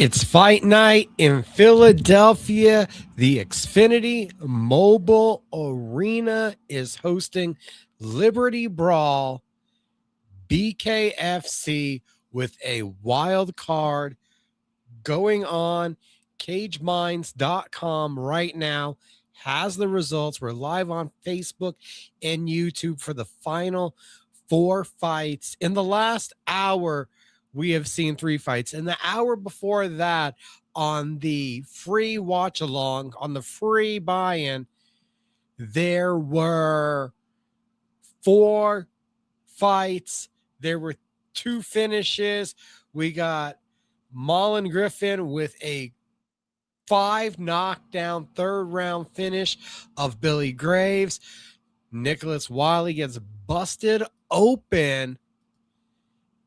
It's fight night in Philadelphia. The Xfinity Mobile Arena is hosting Liberty Brawl BKFC with a wild card going on. CageMinds.com right now has the results. We're live on Facebook and YouTube for the final 4 fights. In the last hour, we have seen 3 fights. In the hour before that, on the free watch along, on the free buy-in, there were 4 fights. There were 2 finishes. We got Mullen Griffin with a 5 knockdown 3rd round finish of Billy Graves. Nicholas Wiley gets busted open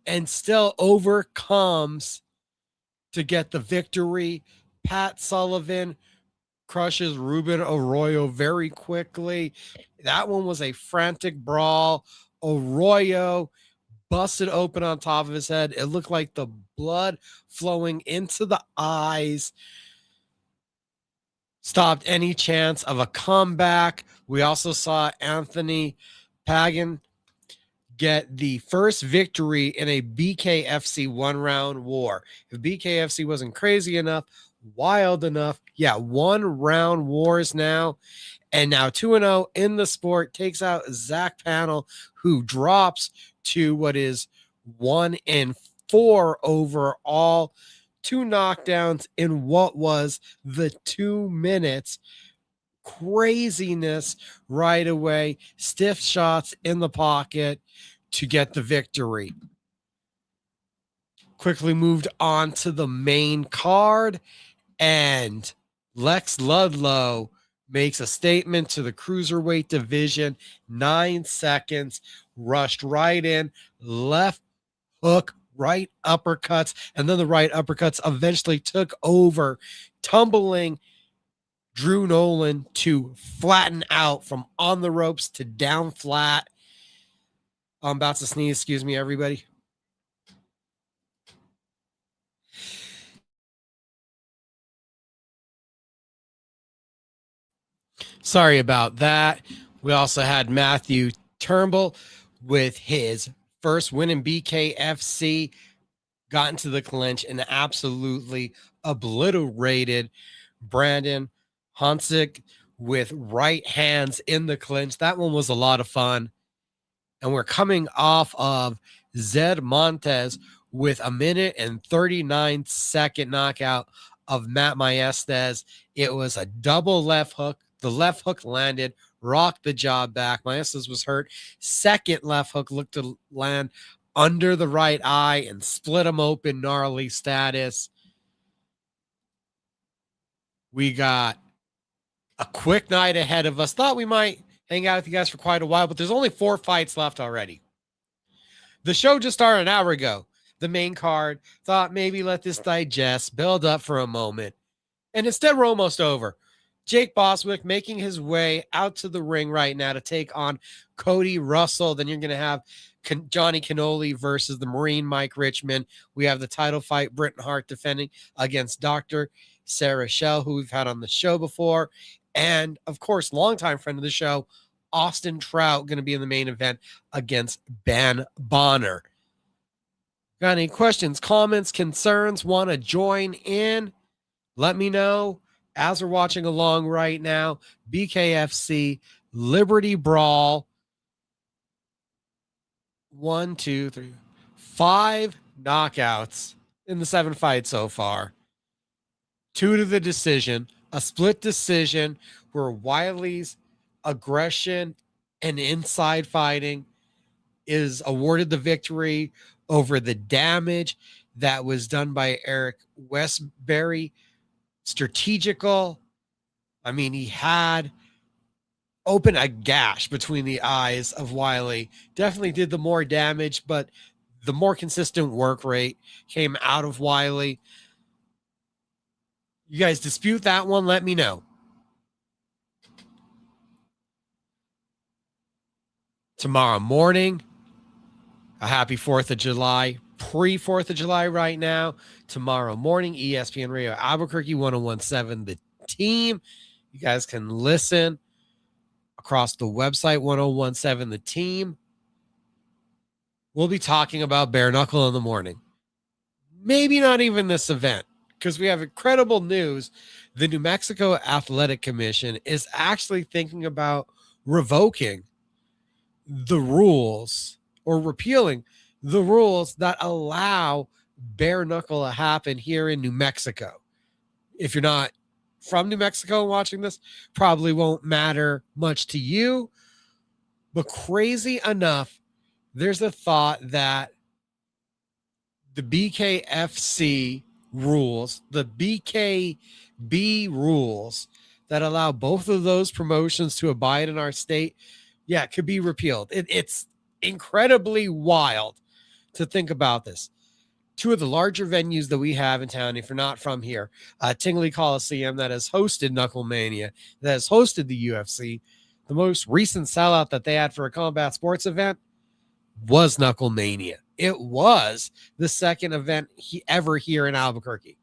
and still overcomes to get the victory. Pat Sullivan crushes Ruben Arroyo very quickly. That one was a frantic brawl. Arroyo busted open on top of his head. It looked like the blood flowing into the eyes stopped any chance of a comeback. We also saw Anthony Pagan get the first victory in a BKFC 1-round war. If BKFC wasn't crazy enough, wild enough, 1-round wars now. And now 2-0 in the sport, takes out Zach Panel, who drops to what is 1-4 overall. 2 knockdowns in what was the 2 minutes. Craziness right away. Stiff shots in the pocket to get the victory. Quickly moved on to the main card, and Lex Ludlow makes a statement to the cruiserweight division. 9 seconds, rushed right in, left hook, right uppercuts, and then the right uppercuts eventually took over, tumbling Drew Nolan to flatten out from on the ropes to down flat. I'm about to sneeze. Excuse me, everybody. Sorry about that. We also had Matthew Turnbull with his first win in BKFC, got into the clinch and absolutely obliterated Brandon Honsick with right hands in the clinch. That one was a lot of fun. And we're coming off of Zed Montez with a 1:39 knockout of Matt Maestas. It was a double left hook. The left hook landed, rocked the jaw back. Maestas was hurt. Second left hook looked to land under the right eye and split him open. Gnarly status. We got a quick night ahead of us. Thought we might hang out with you guys for quite a while, but there's only 4 fights left already. The show just started an hour ago. The main card, thought maybe let this digest, build up for a moment. And instead, we're almost over. Jake Boswick making his way out to the ring right now to take on Cody Russell. Then you're going to have Johnny Cannoli versus the Marine Mike Richmond. We have the title fight, Britton Hart defending against Dr. Sarah Shell, who we've had on the show before. And, of course, longtime friend of the show, Austin Trout, going to be in the main event against Ben Bonner. Got any questions, comments, concerns, want to join in? Let me know. As we're watching along right now, BKFC Liberty Brawl. 1, 2, 3, 5 knockouts in the 7 fights so far. 2 to the decision, a split decision where Wiley's aggression and inside fighting is awarded the victory over the damage that was done by Eric Westbury. Strategical. I mean, he had opened a gash between the eyes of Wiley. Definitely did the more damage, but the more consistent work rate came out of Wiley. You guys dispute that one? Let me know. Tomorrow morning, a happy 4th of July. pre 4th of July right now. Tomorrow morning, ESPN Radio Albuquerque 1017 The Team. You guys can listen across the website 1017 The Team. We'll be talking about Bare Knuckle in the morning. Maybe not even this event, because we have incredible news. The New Mexico Athletic Commission is actually thinking about revoking the rules or repealing the rules that allow bare knuckle to happen here in New Mexico. If you're not from New Mexico watching this, probably won't matter much to you. But crazy enough, there's a thought that the BKFC rules, the BKB rules that allow both of those promotions to abide in our state, yeah, it could be repealed. It's incredibly wild to think about this. Two of the larger venues that we have in town, if you're not from here, Tingley Coliseum, that has hosted Knuckle Mania, that has hosted the UFC. The most recent sellout that they had for a combat sports event was Knuckle Mania. It was the second event ever here in Albuquerque.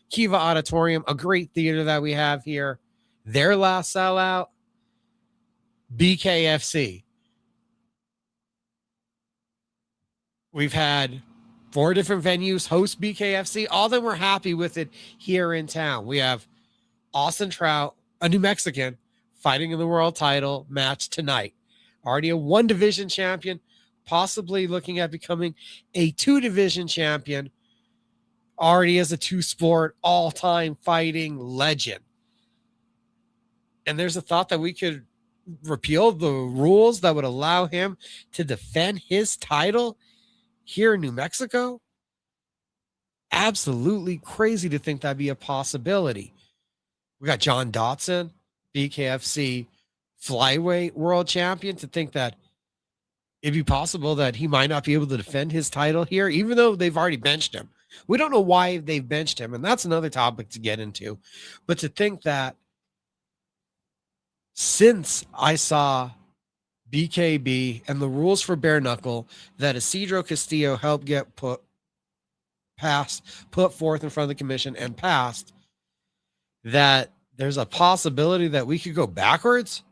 Kiva Auditorium, a great theater that we have here. Their last sellout, BKFC. We've had 4 different venues host BKFC. All of them were happy with it here in town. We have Austin Trout, a New Mexican, fighting in the world title match tonight. Already a 1 division champion, possibly looking at becoming a 2 division champion. Already as a 2-sport all-time fighting legend. And there's a thought that we could repeal the rules that would allow him to defend his title here in New Mexico. Absolutely crazy to think that'd be a possibility. We got John Dotson, BKFC flyweight world champion, to think that it'd be possible that he might not be able to defend his title here, even though they've already benched him. We don't know why they've benched him, and that's another topic to get into. But to think that since I saw BKB and the rules for bare knuckle that Isidro Castillo helped get put forth in front of the commission and passed, that there's a possibility that we could go backwards.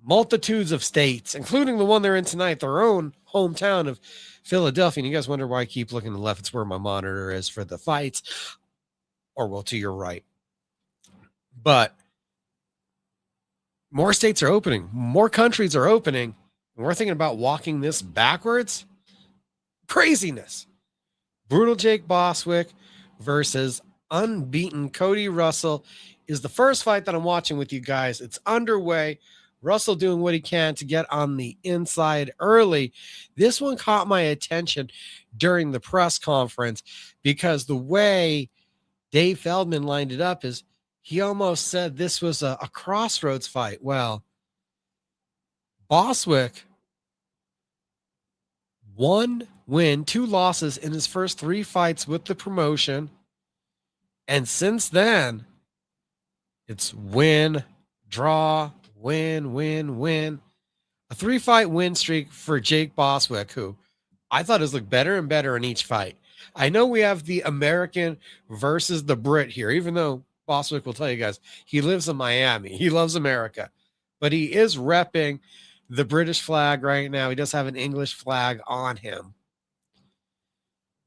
Multitudes of states, including the one they're in tonight, their own hometown of Philadelphia. And you guys wonder why I keep looking to the left. It's where my monitor is for the fights, or well, to your right. But more states are opening, more countries are opening, and we're thinking about walking this backwards. Craziness. Brutal Jake Boswick versus unbeaten Cody Russell is the first fight that I'm watching with you guys. It's underway. Russell doing what he can to get on the inside early. This one caught my attention during the press conference because the way Dave Feldman lined it up is he almost said this was a crossroads fight. Well, Boswick, 1 win, 2 losses in his first 3 fights with the promotion. And since then, it's win, draw, win, win, win. A 3-fight win streak for Jake Boswick, who I thought has looked better and better in each fight. I know we have the American versus the Brit here, even though Boswick will tell you guys he lives in Miami. He loves America, but he is repping the British flag right now. He does have an English flag on him.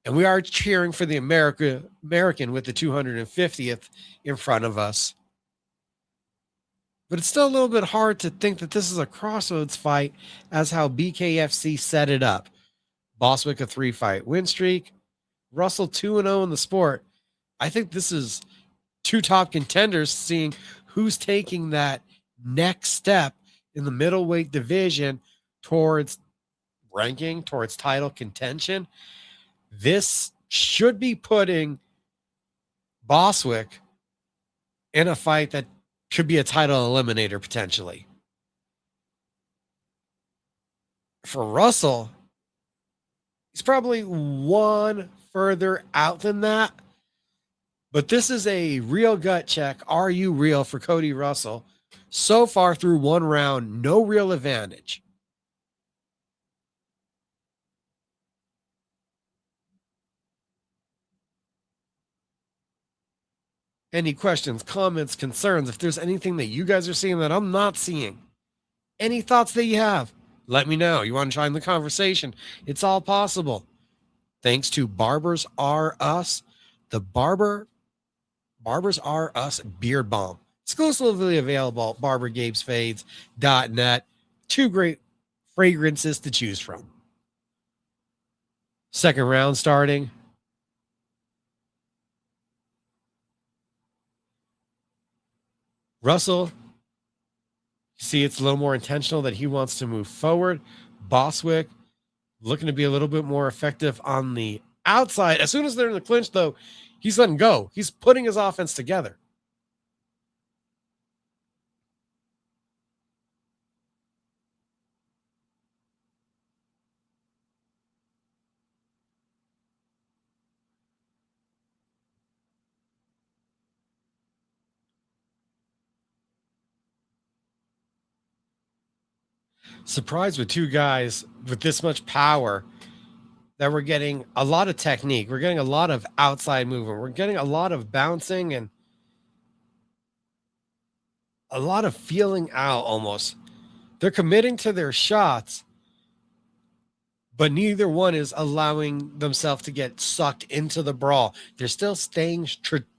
And we are cheering for the American with the 250th in front of us. But it's still a little bit hard to think that this is a crossroads fight as how BKFC set it up. Boswick, a 3-fight win streak. Russell 2-0 in the sport. I think this is 2 top contenders, seeing who's taking that next step in the middleweight division towards ranking, towards title contention. This should be putting Boswick in a fight that could be a title eliminator potentially. For Russell, he's probably 1 further out than that. But this is a real gut check. Are you real for Cody Russell? So far through 1 round, no real advantage. Any questions, comments, concerns, if there's anything that you guys are seeing that I'm not seeing, any thoughts that you have, let me know. You want to join the conversation? It's all possible. Thanks to Barbers R Us, the Barbers R Us Beard Balm. Exclusively available at barbergabesfades.net. Two great fragrances to choose from. Second round starting. Russell, see, it's a little more intentional that he wants to move forward. Boswick looking to be a little bit more effective on the outside. As soon as they're in the clinch, though, he's letting go. He's putting his offense together. Surprised with two guys with this much power that we're getting a lot of technique. We're getting a lot of outside movement. We're getting a lot of bouncing and a lot of feeling out almost. They're committing to their shots, but neither one is allowing themselves to get sucked into the brawl. They're still staying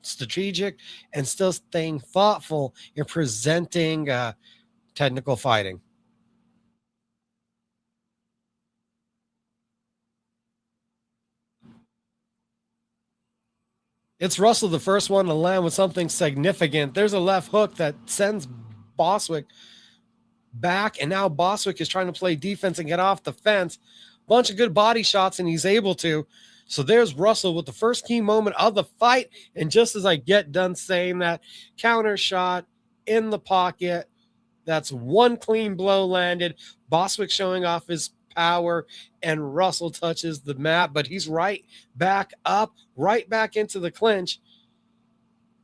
strategic and still staying thoughtful in presenting technical fighting. It's Russell, the first one to land with something significant. There's a left hook that sends Boswick back, and now Boswick is trying to play defense and get off the fence. Bunch of good body shots, and he's able to. So there's Russell with the first key moment of the fight. And just as I get done saying that, counter shot in the pocket. That's one clean blow landed. Boswick showing off his power, and Russell touches the mat, but he's right back up, right back into the clinch.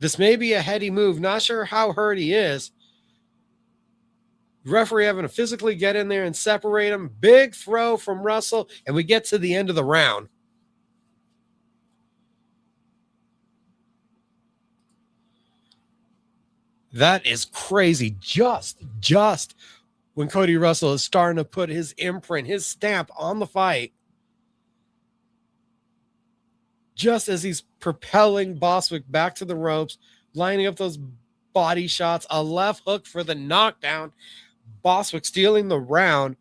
This may be a heady move. Not sure how hurt he is. Referee having to physically get in there and separate him. Big throw from Russell, and we get to the end of the round. That is crazy. Just when Cody Russell is starting to put his imprint, his stamp on the fight, just as he's propelling Boswick back to the ropes, lining up those body shots, a left hook for the knockdown. Boswick stealing the round.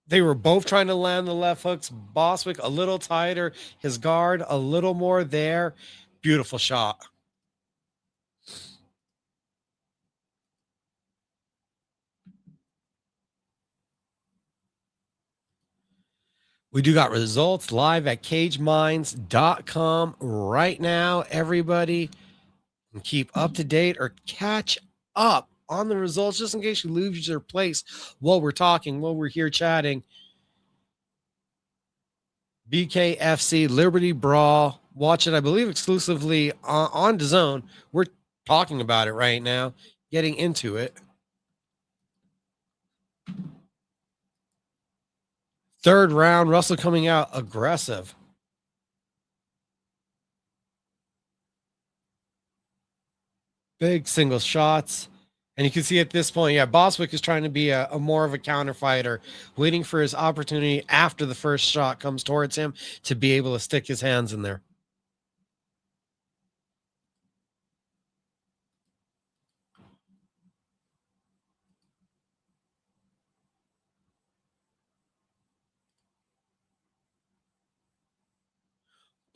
They were both trying to land the left hooks. Boswick a little tighter, his guard a little more there. Beautiful shot. We do got results live at cageminds.com right now, everybody. And keep up to date or catch up on the results just in case you lose your place while we're talking, while we're here chatting. BKFC Liberty Brawl. Watch it, I believe, exclusively on DAZN. We're talking about it right now, getting into it. Third round, Russell coming out aggressive. Big single shots. And you can see at this point, yeah, Boswick is trying to be a more of a counter fighter, waiting for his opportunity after the first shot comes towards him to be able to stick his hands in there.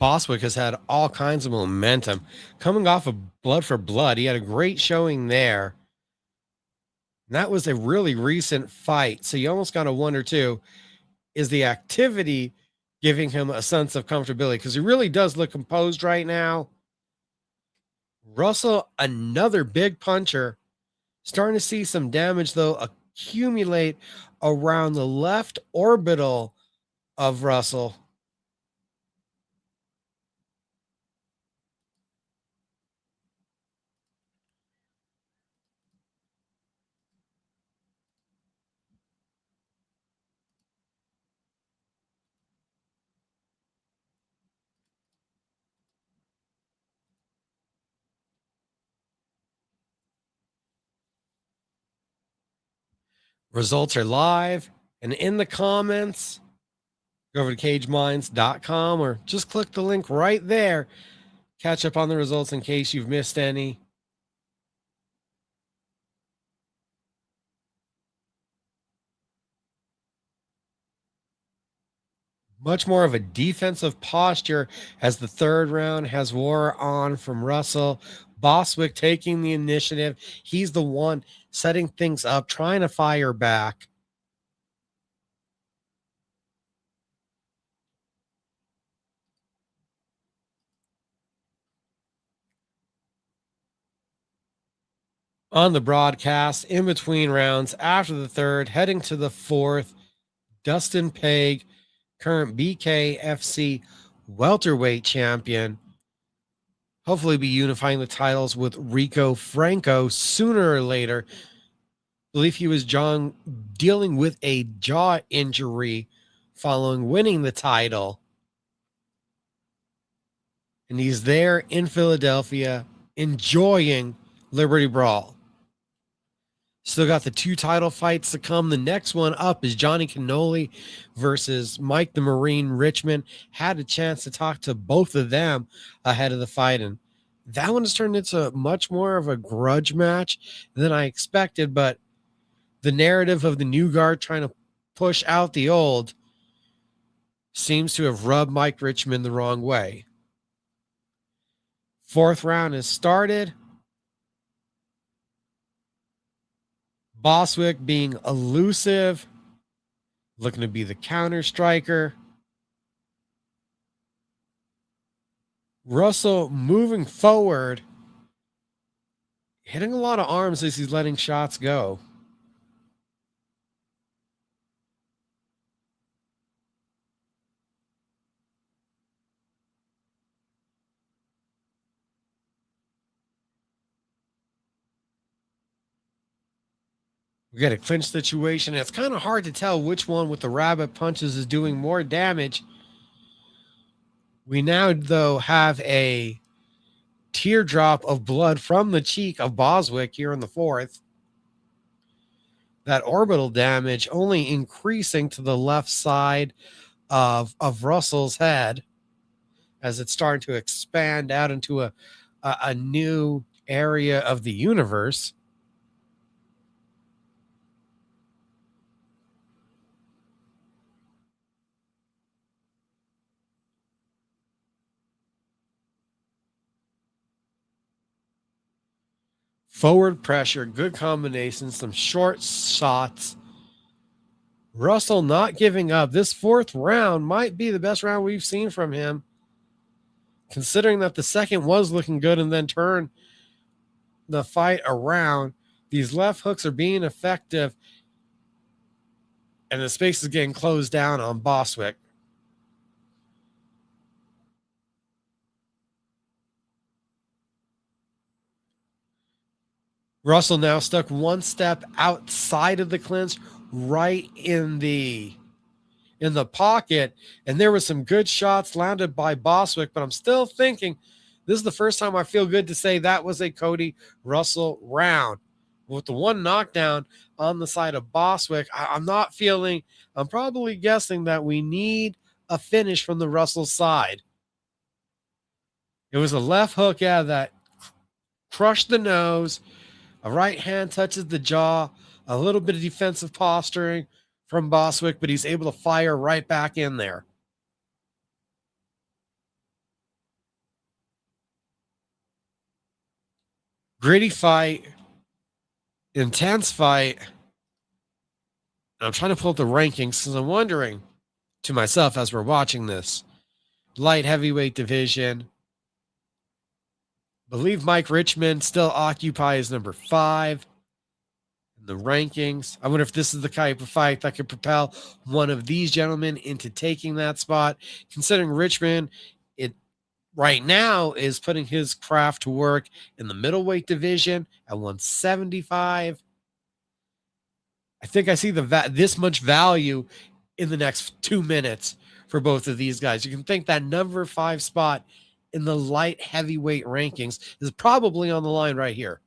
Boswick has had all kinds of momentum coming off of Blood for Blood. He had a great showing there. And that was a really recent fight. So you almost got to wonder, too, is the activity giving him a sense of comfortability? Because he really does look composed right now. Russell, another big puncher, starting to see some damage, though, accumulate around the left orbital of Russell. Results are live and in the comments. Go over to cageminds.com or just click the link right there. Catch up on the results in case you've missed any. Much more of a defensive posture as the third round has wore on from Russell. Boswick taking the initiative. He's the one setting things up, trying to fire back. On the broadcast, in between rounds, after the third, heading to the fourth, Dustin Peg, current BKFC welterweight champion, hopefully be unifying the titles with Rico Franco sooner or later. I believe he was dealing with a jaw injury following winning the title. And he's there in Philadelphia enjoying Liberty Brawl. Still got the 2 title fights to come. The next one up is Johnny Cannoli versus Mike the Marine Richmond. Had a chance to talk to both of them ahead of the fight, and that one has turned into much more of a grudge match than I expected, but the narrative of the new guard trying to push out the old seems to have rubbed Mike Richmond the wrong way. Fourth round has started. Boswick being elusive, looking to be the counter striker. Russell moving forward, hitting a lot of arms as he's letting shots go. We got a clinch situation. It's kind of hard to tell which one with the rabbit punches is doing more damage. We now, though, have a teardrop of blood from the cheek of Boswick here in the fourth. That orbital damage only increasing to the left side of Russell's head as it's starting to expand out into a new area of the universe. Forward pressure, good combination, some short shots. Russell not giving up. This fourth round might be the best round we've seen from him, considering that the second was looking good and then turned the fight around. These left hooks are being effective, and the space is getting closed down on Boswick. Russell now stuck one step outside of the clinch, right in the pocket, and there was some good shots landed by Boswick, but I'm still thinking this is the first time I feel good to say that was a Cody Russell round. With the one knockdown on the side of Boswick, I'm not feeling, I'm probably guessing that we need a finish from the Russell side. It was a left hook that crushed the nose. A right hand touches the jaw, a little bit of defensive posturing from Boswick, but he's able to fire right back in there. Gritty fight, intense fight. I'm trying to pull up the rankings because I'm wondering to myself as we're watching this. Light heavyweight division. Believe Mike Richmond still occupies number 5 in the rankings. I wonder if this is the type of fight that could propel one of these gentlemen into taking that spot, considering Richmond right now is putting his craft to work in the middleweight division at 175. I think I see this much value in the next 2 minutes for both of these guys. You can think that number 5 spot in the light heavyweight rankings is probably on the line right here.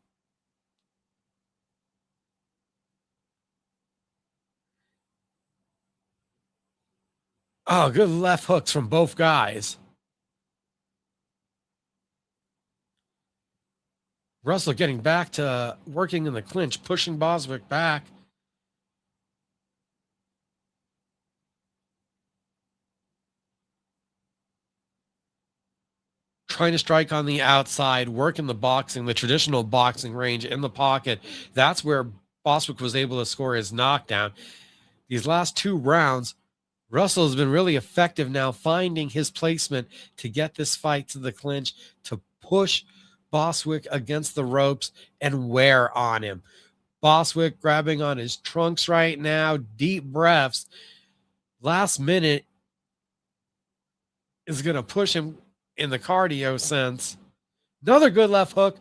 Oh, good left hooks from both guys. Russell getting back to working in the clinch, pushing Boswick back. Trying to strike on the outside, work in the traditional boxing range in the pocket. That's where Boswick was able to score his knockdown. These last 2 rounds, Russell has been really effective now finding his placement to get this fight to the clinch, to push Boswick against the ropes and wear on him. Boswick grabbing on his trunks right now, deep breaths. Last minute is going to push him in the cardio sense. Another good left hook.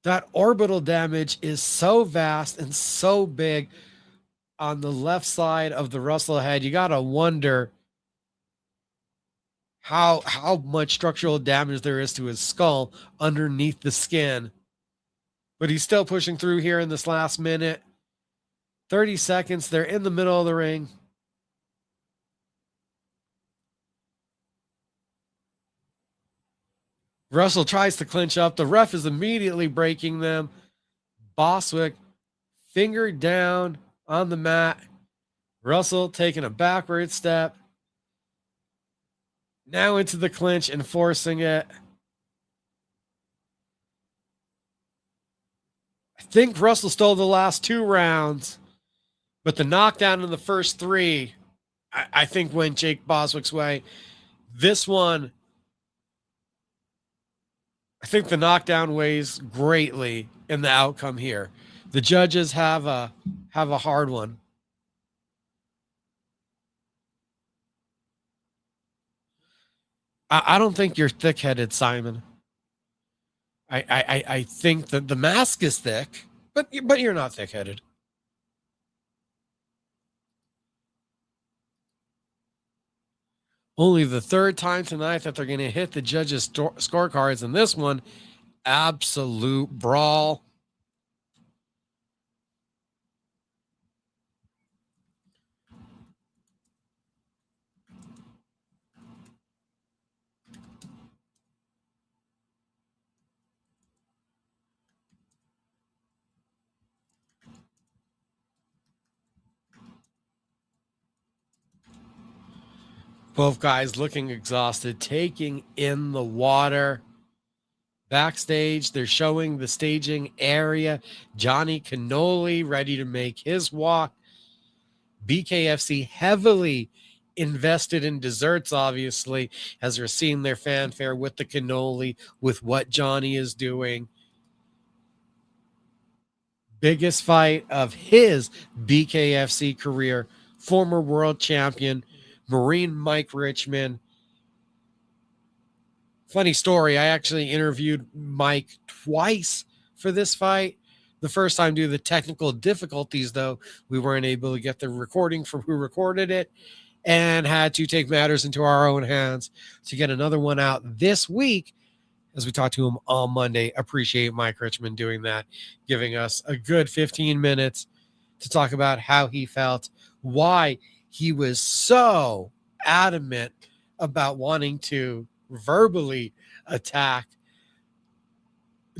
That orbital damage is so vast and so big on the left side of the Russell head. You got to wonder how much structural damage there is to his skull underneath the skin. But he's still pushing through here in this last minute. 30 seconds. They're in the middle of the ring. Russell tries to clinch up. The ref is immediately breaking them. Boswick finger down on the mat. Russell taking a backward step. Now into the clinch and forcing it. I think Russell stole the last 2 rounds, but the knockdown in the first 3, I think went Jake Boswick's way. This one, I think the knockdown weighs greatly in the outcome here. The judges have a hard one. I don't think you're thick-headed, Simon. I think that the mask is thick, but you're not thick-headed. Only the 3rd time tonight that they're going to hit the judges' scorecards, and this one, absolute brawl. Both guys looking exhausted, taking in the water. Backstage, they're showing the staging area. Johnny Cannoli ready to make his walk. BKFC heavily invested in desserts, obviously, as we're seeing their fanfare with the cannoli, with what Johnny is doing. Biggest fight of his BKFC career. Former world champion, Marine Mike Richmond. Funny story, I actually interviewed Mike twice for this fight. The first time due to the technical difficulties, though, we weren't able to get the recording from who recorded it and had to take matters into our own hands to get another one out this week as we talked to him on Monday. Appreciate Mike Richmond doing that, giving us a good 15 minutes to talk about how he felt, why he was so adamant about wanting to verbally attack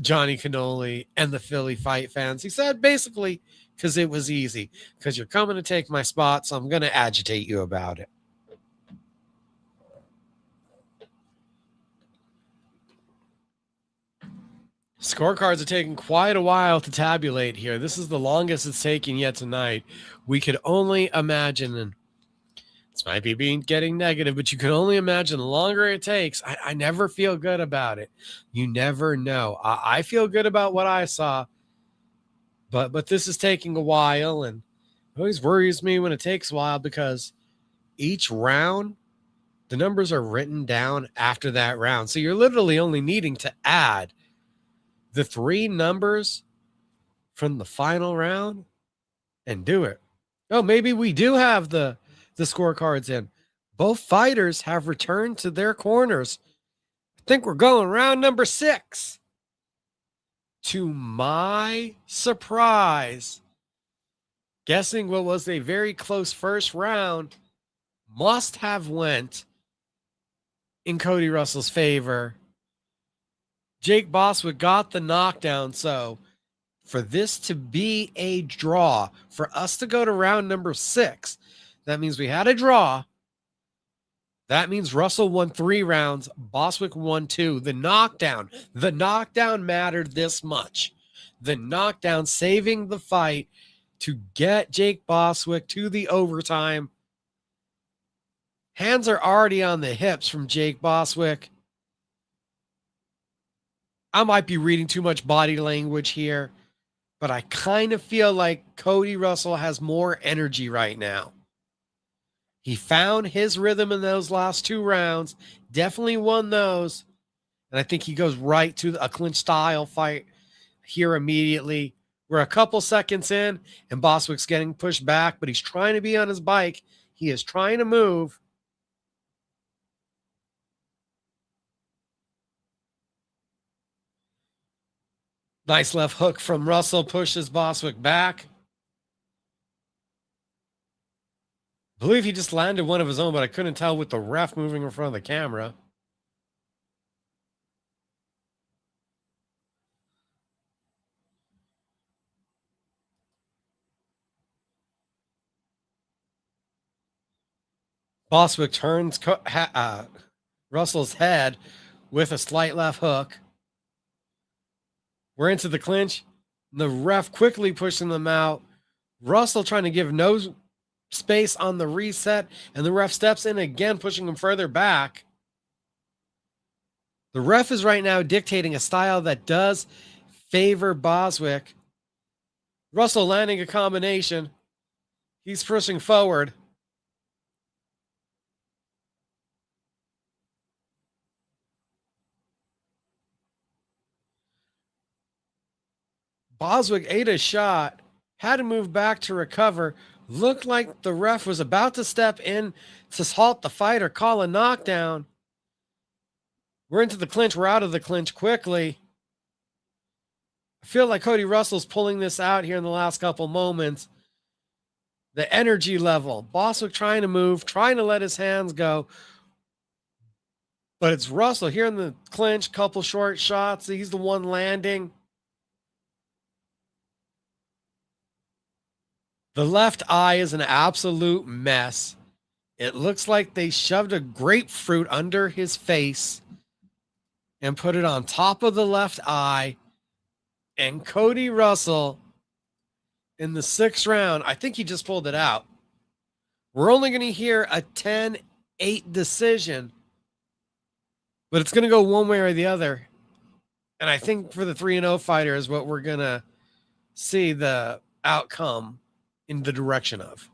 Johnny Cannoli and the Philly fight fans. He said basically because it was easy, because you're coming to take my spot, so I'm going to agitate you about it. Scorecards are taking quite a while to tabulate here. This is the longest it's taken yet tonight. We could only imagine, and this might be getting negative, but you can only imagine the longer it takes. I never feel good about it. You never know. I feel good about what I saw, but this is taking a while, and it always worries me when it takes a while because each round, the numbers are written down after that round. So you're literally only needing to add the 3 numbers from the final round and do it. Oh, maybe we do have the scorecards in. Both fighters have returned to their corners. I think we're going round number 6. To my surprise, guessing what was a very close first round, must have went in Cody Russell's favor. Jake Boswick got the knockdown, so for this to be a draw, for us to go to round number 6, that means we had a draw. That means Russell won 3 rounds, Boswick won 2. The knockdown mattered this much. The knockdown saving the fight to get Jake Boswick to the overtime. Hands are already on the hips from Jake Boswick. I might be reading too much body language here, but I kind of feel like Cody Russell has more energy right now. He found his rhythm in those last 2 rounds, definitely won those, and I think he goes right to a clinch style fight here immediately. We're a couple seconds in, and Boswick's getting pushed back, but he's trying to be on his bike. He is trying to move. Nice left hook from Russell, pushes Boswick back. I believe he just landed one of his own, but I couldn't tell with the ref moving in front of the camera. Boswick turns Russell's head with a slight left hook. We're into the clinch. The ref quickly pushing them out. Russell trying to give no space on the reset, and the ref steps in again, pushing him further back. The ref is right now dictating a style that does favor Boswick. Russell landing a combination. He's pushing forward. Boswick ate a shot, had to move back to recover. Looked like the ref was about to step in to halt the fight or call a knockdown. We're into the clinch. We're out of the clinch quickly. I feel like Cody Russell's pulling this out here in the last couple moments. The energy level. Boswick trying to move, trying to let his hands go. But it's Russell here in the clinch. Couple short shots. He's the one landing. The left eye is an absolute mess. It looks like they shoved a grapefruit under his face and put it on top of the left eye. And Cody Russell in the 6th round, I think he just pulled it out. We're only going to hear a 10-8 decision, but it's going to go one way or the other. And I think for the 3-0 fighter is what we're going to see the outcome in the direction of.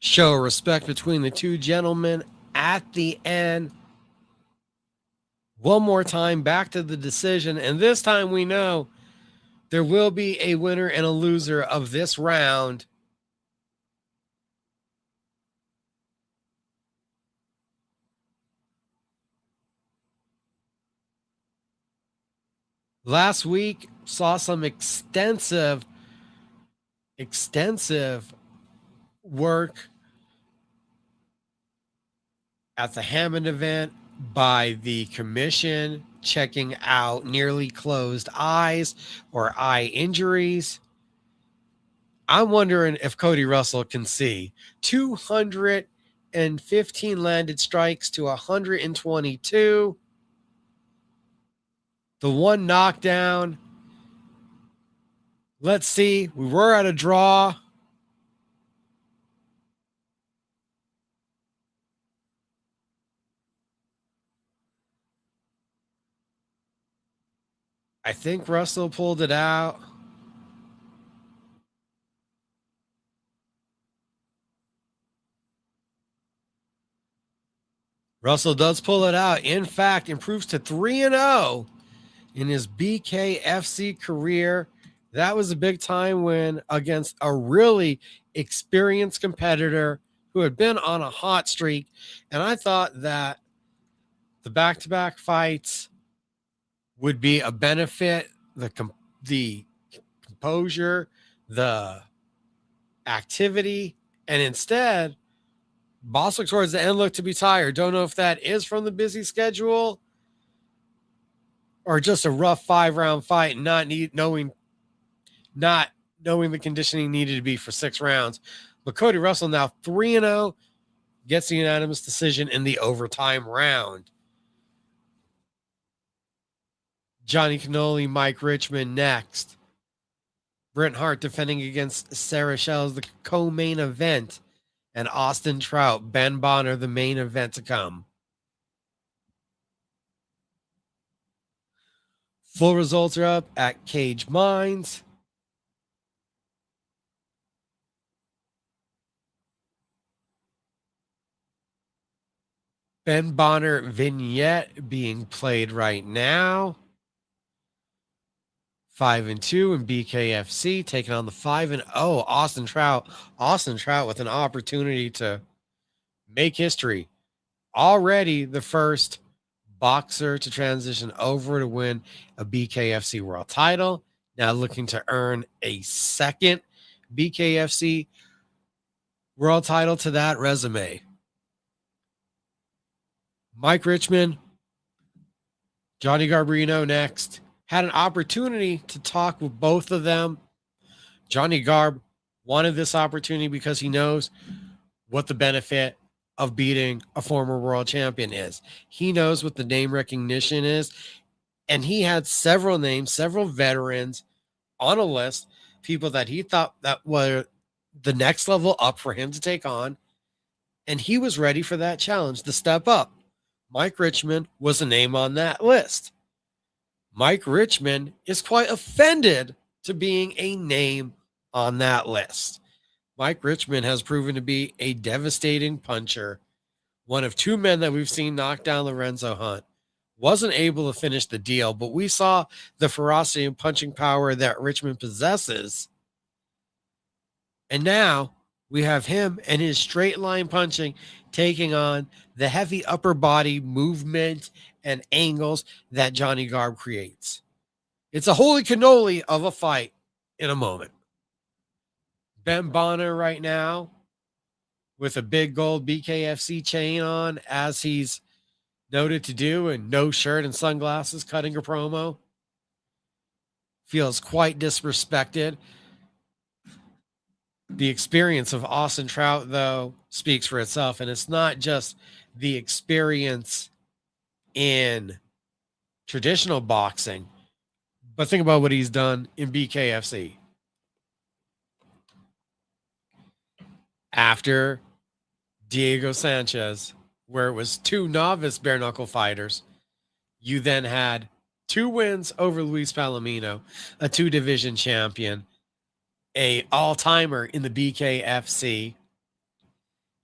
Show respect between the two gentlemen at the end. One more time, back to the decision. And this time we know there will be a winner and a loser of this round. Last week saw some extensive work at the Hammond event by the commission, checking out nearly closed eyes or eye injuries. I'm wondering if Cody Russell can see 215 landed strikes to 122. The one knockdown. Let's see. We were at a draw. I think Russell pulled it out. Russell does pull it out. In fact, improves to 3-0 in his BKFC career. That was a big time win against a really experienced competitor who had been on a hot streak. And I thought that the back-to-back fights would be a benefit. The composure, the activity, and instead, Boswick towards the end looked to be tired. Don't know if that is from the busy schedule or just a rough 5-round fight and not knowing the conditioning needed to be for 6 rounds. But Cody Russell now 3-0 gets the unanimous decision in the overtime round. Johnny Cannoli, Mike Richmond next. Bret Hart defending against Sarah Shells, the co-main event. And Austin Trout, Ben Bonner, the main event to come. Full results are up at Cage Minds. Ben Bonner vignette being played right now. 5-2 in BKFC, taking on the 5-0 Austin Trout. Austin Trout with an opportunity to make history. Already the first boxer to transition over to win a BKFC world title. Now looking to earn a second BKFC world title to that resume. Mike Richmond, Johnny Garbarino next. Had an opportunity to talk with both of them. Johnny Garb wanted this opportunity because he knows what the benefit of beating a former world champion is. He knows what the name recognition is. And he had several names, several veterans on a list, people that he thought that were the next level up for him to take on. And he was ready for that challenge to step up. Mike Richmond was a name on that list. Mike Richmond is quite offended to being a name on that list. Mike Richmond has proven to be a devastating puncher. One of 2 men that we've seen knock down Lorenzo Hunt. Wasn't able to finish the deal, but we saw the ferocity and punching power that Richmond possesses. And now we have him and his straight line punching taking on the heavy upper body movement and angles that Johnny Garb creates. It's a holy cannoli of a fight in a moment. Ben Bonner right now with a big gold BKFC chain on, as he's noted to do, and no shirt and sunglasses, cutting a promo. Feels quite disrespected. The experience of Austin Trout, though, speaks for itself, and it's not just the experience in traditional boxing, but think about what he's done in BKFC. After Diego Sanchez, where it was 2 novice bare knuckle fighters, you then had 2 wins over Luis Palomino, a 2-division champion, a all-timer in the BKFC.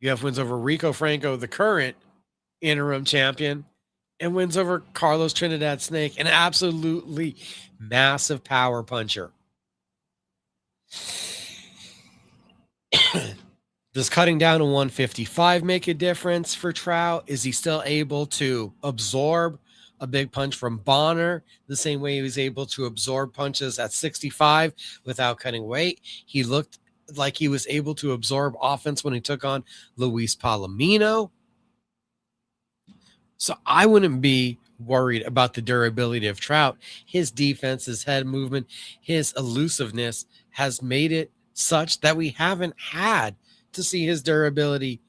You have wins over Rico Franco, the current interim champion, and wins over Carlos Trinidad Snake, an absolutely massive power puncher. Does cutting down to 155 make a difference for Trout? Is he still able to absorb a big punch from Bonner the same way he was able to absorb punches at 65 without cutting weight? He looked like he was able to absorb offense when he took on Luis Palomino. So I wouldn't be worried about the durability of Trout. His defense, his head movement, his elusiveness has made it such that we haven't had to see his durability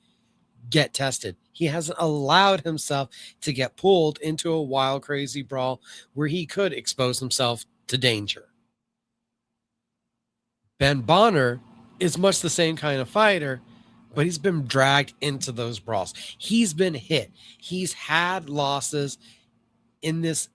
get tested. He hasn't allowed himself to get pulled into a wild, crazy brawl where he could expose himself to danger. Ben Bonner is much the same kind of fighter, but he's been dragged into those brawls. He's been hit. He's had losses in this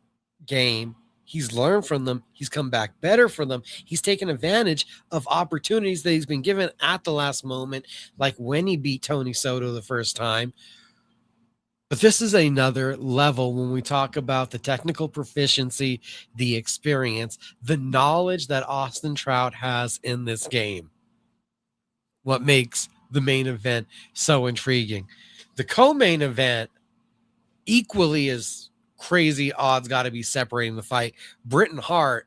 game. He's learned from them. He's come back better from them. He's taken advantage of opportunities that he's been given at the last moment, like when he beat Tony Soto the first time, But this is another level when we talk about the technical proficiency, the experience, the knowledge that Austin Trout has in this game. What makes the main event so intriguing. The co-main event, equally as crazy odds got to be separating the fight. Britain Hart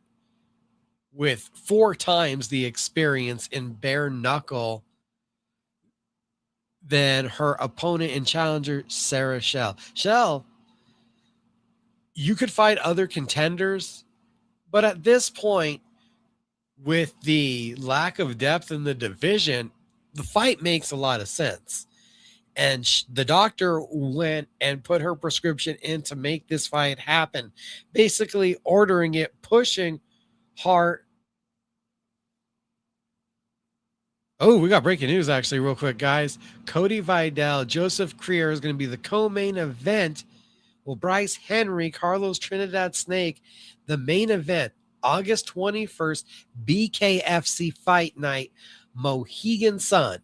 with 4 times the experience in bare knuckle than her opponent and challenger, Sarah Shell. Shell, you could fight other contenders, but at this point, with the lack of depth in the division, the fight makes a lot of sense. And the doctor went and put her prescription in to make this fight happen, basically ordering it, pushing Hart. Oh, we got breaking news actually, real quick, guys. Cody Vidal, Joseph Creer is going to be the co-main event. Well, Bryce Henry, Carlos Trinidad Snake, the main event, August 21st, BKFC Fight Night, Mohegan Sun.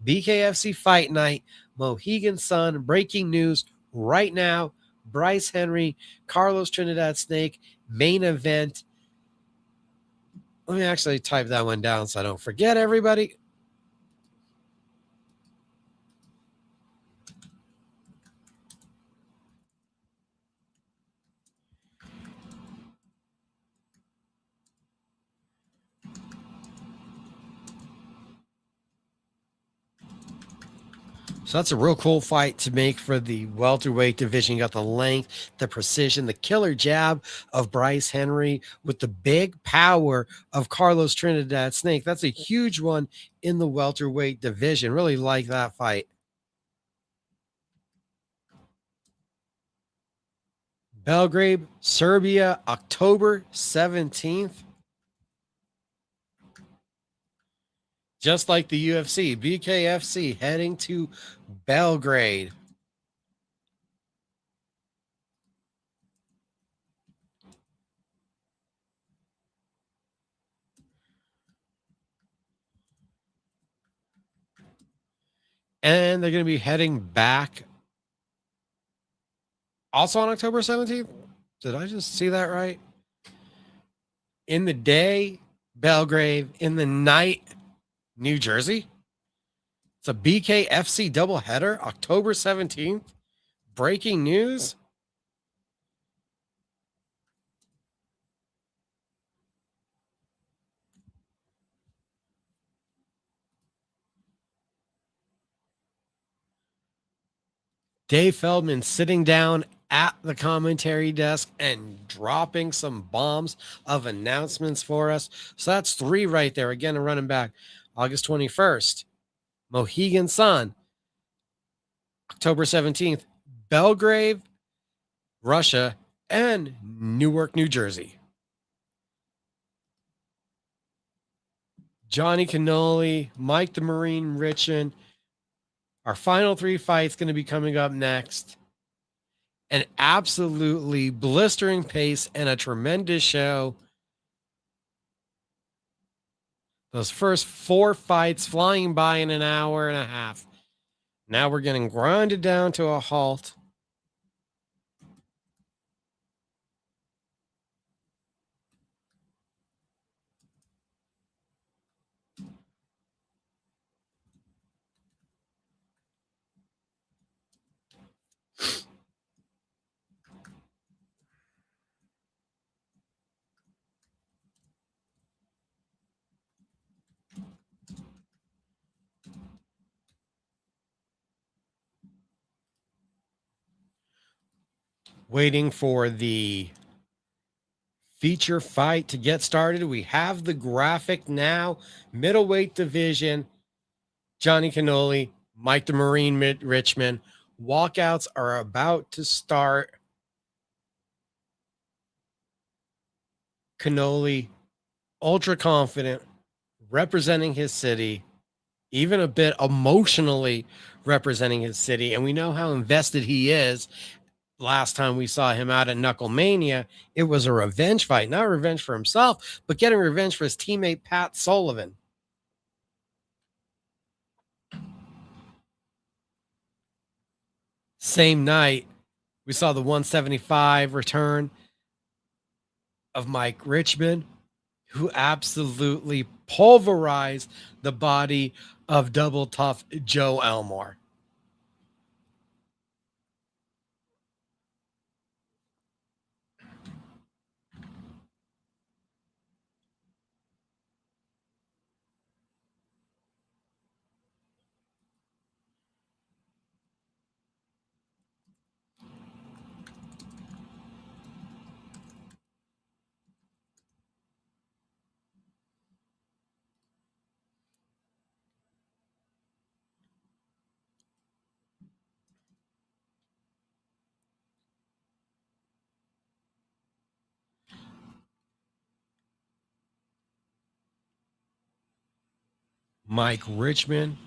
BKFC Fight Night, Mohegan Sun. Breaking news right now. Bryce Henry, Carlos Trinidad Snake, main event. Let me actually type that one down so I don't forget, everybody. So that's a real cool fight to make for the welterweight division. You got the length, the precision, the killer jab of Bryce Henry with the big power of Carlos Trinidad Snake. That's a huge one in the welterweight division. Really like that fight. Belgrade, Serbia, October 17th. Just like the UFC, BKFC heading to Belgrade. And they're going to be heading back also on October 17th. Did I just see that right? In the day, Belgrade. In the night, New Jersey. It's a BKFC doubleheader, October 17th. Breaking news. Dave Feldman sitting down at the commentary desk and dropping some bombs of announcements for us. So that's 3 right there. Again, I'm running back. August 21st, Mohegan Sun. October 17th, Belgrade, Russia, and Newark, New Jersey. Johnny Cannoli, Mike the Marine Richmond. Our final 3 fights going to be coming up next. An absolutely blistering pace and a tremendous show. Those first 4 fights flying by in an hour and a half. Now we're getting grinded down to a halt. Waiting for the feature fight to get started. We have the graphic now. Middleweight division. Johnny Cannoli, Mike the Marine Richmond. Walkouts are about to start. Cannoli, ultra confident, representing his city, even a bit emotionally representing his city. And we know how invested he is. Last time we saw him out at Knucklemania, it was a revenge fight, not revenge for himself, but getting revenge for his teammate, Pat Sullivan. Same night, we saw the 175 return of Mike Richmond, who absolutely pulverized the body of double tough Joe Elmore. Mike Richmond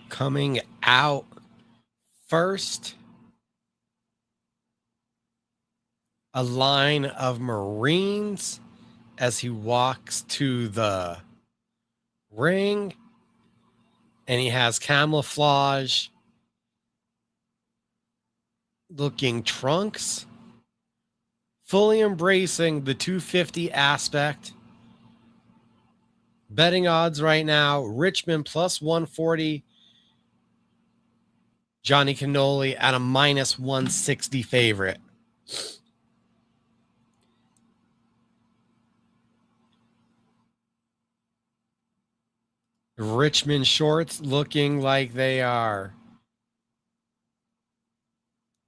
coming out first. A line of Marines as he walks to the ring, and he has camouflage looking trunks, fully embracing the 250 aspect. Betting odds right now, Richmond plus 140, Johnny Cannoli at a minus 160 favorite. Richmond shorts looking like they are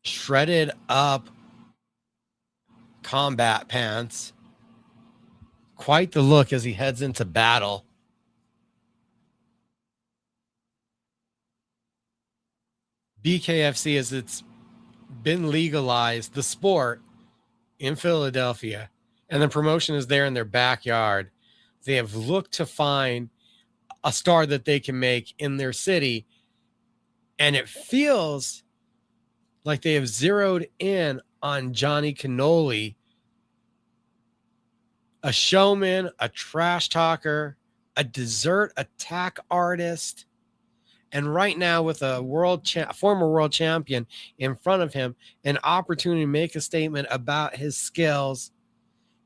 shredded up combat pants. Quite the look as he heads into battle. BKFC, as it's been legalized, the sport in Philadelphia, and the promotion is there in their backyard. They have looked to find a star that they can make in their city, and it feels like they have zeroed in on Johnny Cannoli, a showman, a trash talker, a dessert attack artist. And right now, with a former world champion in front of him, an opportunity to make a statement about his skills.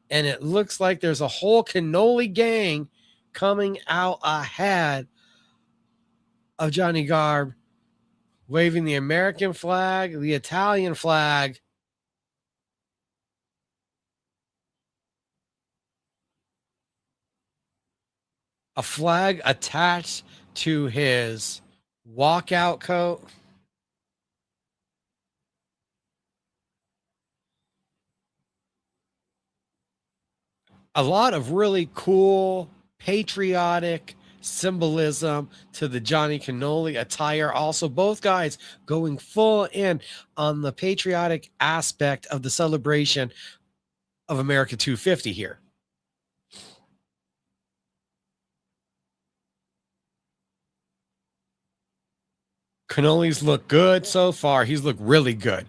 And it looks like there's a whole cannoli gang coming out ahead of Johnny Garb, waving the American flag, the Italian flag, a flag attached to his walkout coat. A lot of really cool, patriotic symbolism to the Johnny Cannoli attire. Also, both guys going full in on the patriotic aspect of the celebration of America 250 here. Cannoli's look good so far. He's looked really good.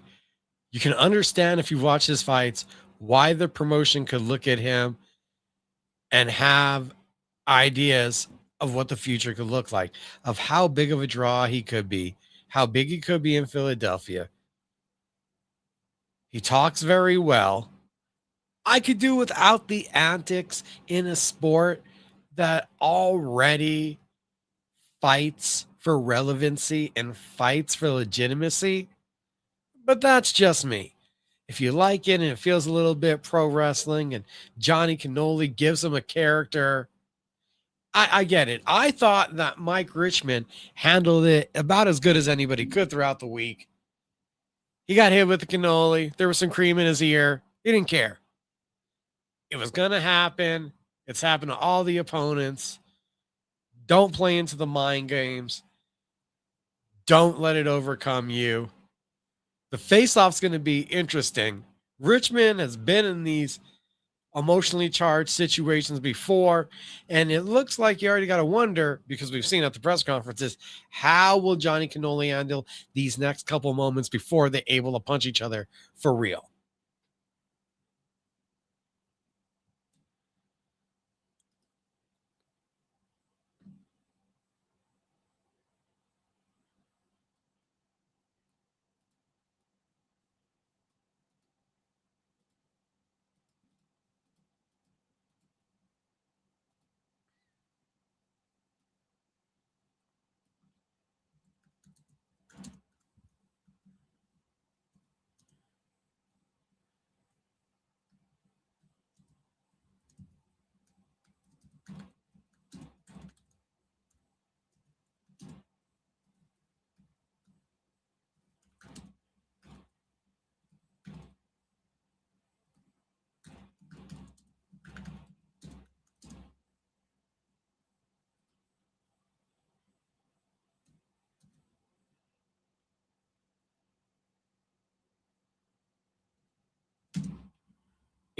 You can understand if you've watched his fights why the promotion could look at him and have ideas of what the future could look like, of how big of a draw he could be, how big he could be in Philadelphia. He talks very well. I could do without the antics in a sport that already fights for relevancy and fights for legitimacy, but that's just me. If you like it and it feels a little bit pro wrestling and Johnny Cannoli gives him a character, I get it. I thought that Mike Richmond handled it about as good as anybody could throughout the week. He got hit with the cannoli. There was some cream in his ear. He didn't care. It was going to happen. It's happened to all the opponents. Don't play into the mind games. Don't let it overcome you. The face-off's going to be interesting. Richmond has been in these emotionally charged situations before, and it looks like you already got to wonder, because we've seen at the press conferences, how will Johnny Cannoli handle these next couple moments before they're able to punch each other for real?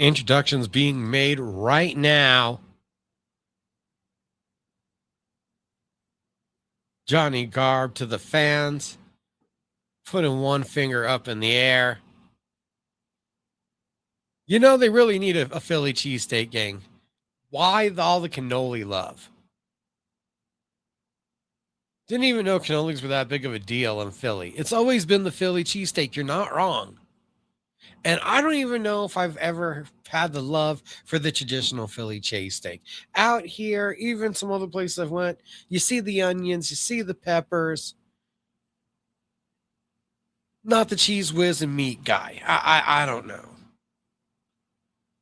Introductions being made right now. Johnny Garb to the fans, putting one finger up in the air. You know, they really need a Philly cheesesteak, gang. Why all the cannoli love? Didn't even know cannolis were that big of a deal in Philly. It's always been the Philly cheesesteak. You're not wrong. And I don't even know if I've ever had the love for the traditional Philly cheesesteak. Out here, even some other places I've went, you see the onions, you see the peppers. Not the cheese whiz and meat guy. I don't know.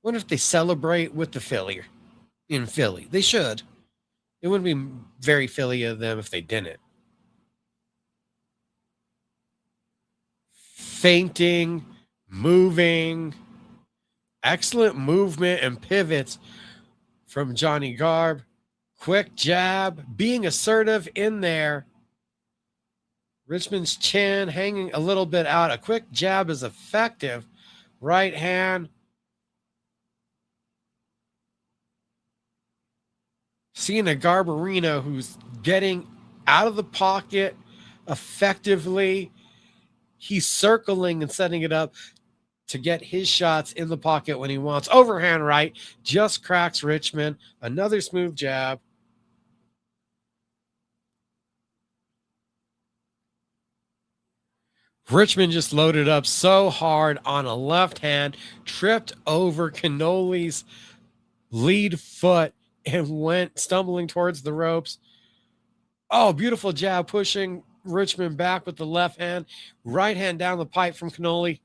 What if they celebrate with the Philly in Philly? They should. It wouldn't be very Philly of them if they didn't. Feinting, moving, excellent movement and pivots from Johnny Garb. Quick jab, being assertive in there. Richmond's chin hanging a little bit out. A quick jab is effective. Right hand. Seeing a Garbarino who's getting out of the pocket effectively. He's circling and setting it up to get his shots in the pocket when he wants. Overhand right, just cracks Richmond. Another smooth jab. Richmond just loaded up so hard on a left hand, tripped over Cannoli's lead foot and went stumbling towards the ropes. Oh, beautiful jab, pushing Richmond back with the left hand. Right hand down the pipe from Cannoli.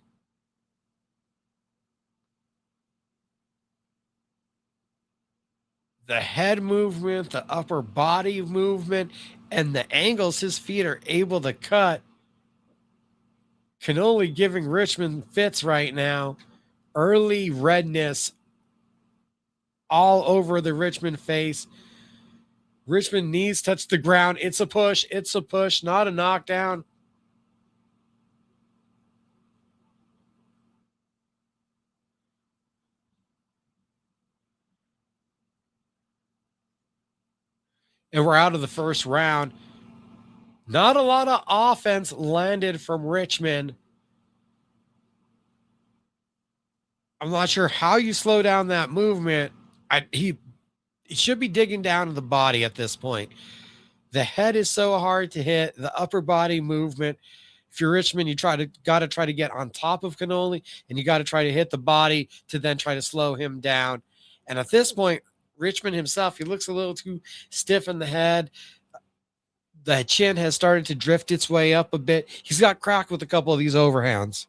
The head movement, the upper body movement, and the angles his feet are able to cut. Cannoli giving Richmond fits right now. Early redness all over the Richmond face. Richmond knees touch the ground. It's a push. It's a push, not a knockdown. And we're out of the first round. Not a lot of offense landed from Richmond. I'm not sure how you slow down that movement. He should be digging down to the body at this point. The head is so hard to hit. The upper body movement. If you're Richmond, you got to try to get on top of Cannoli, and you got to try to hit the body to then try to slow him down. And at this point, Richmond himself, he looks a little too stiff in the head. The chin has started to drift its way up a bit. He's got cracked with a couple of these overhands.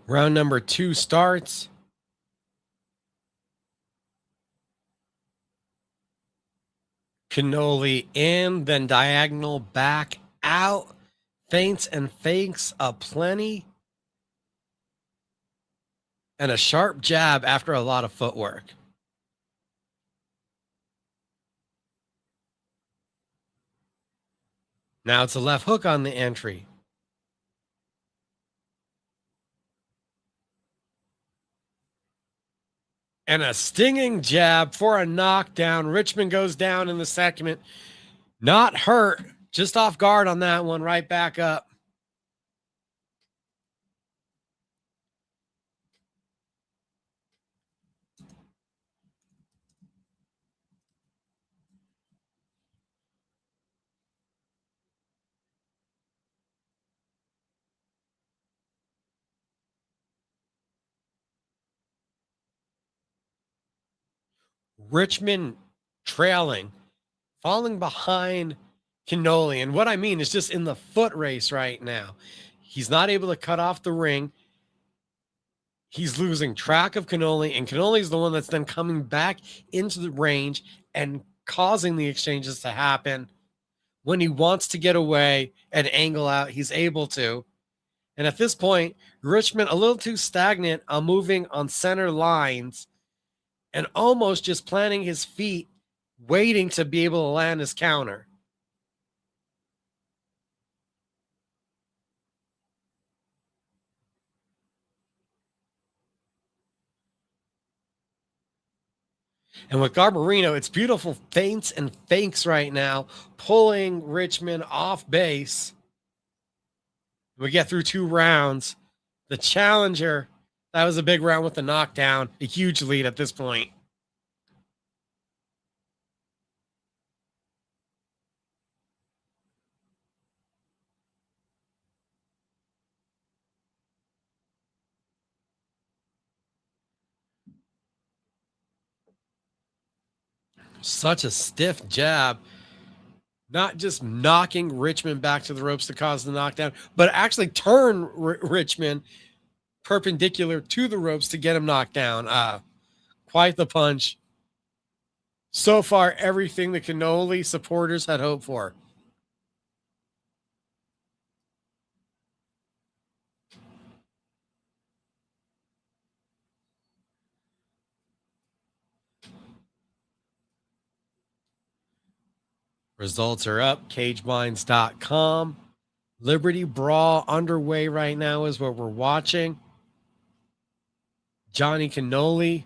Round number 2 starts. Cannoli in, then diagonal back out. Feints and fakes aplenty. And a sharp jab after a lot of footwork. Now it's a left hook on the entry. And a stinging jab for a knockdown. Richmond goes down in the second. Not hurt, just off guard on that one. Right back up. Richmond trailing, falling behind Cannoli. And what I mean is just in the foot race right now. He's not able to cut off the ring. He's losing track of Cannoli, and Cannoli is the one that's then coming back into the range and causing the exchanges to happen. When he wants to get away and angle out, he's able to. And at this point, Richmond a little too stagnant on moving on center lines and almost just planting his feet, waiting to be able to land his counter. And with Garbarino, it's beautiful feints and fakes right now, pulling Richmond off base. We get through 2 rounds. The challenger, that was a big round with the knockdown, a huge lead at this point. Such a stiff jab. Not just knocking Richmond back to the ropes to cause the knockdown, but actually turn Richmond perpendicular to the ropes to get him knocked down. Quite the punch. So far, everything the Cannoli supporters had hoped for. Results are up, cageminds.com. Liberty Brawl underway right now is what we're watching. Johnny Cannoli,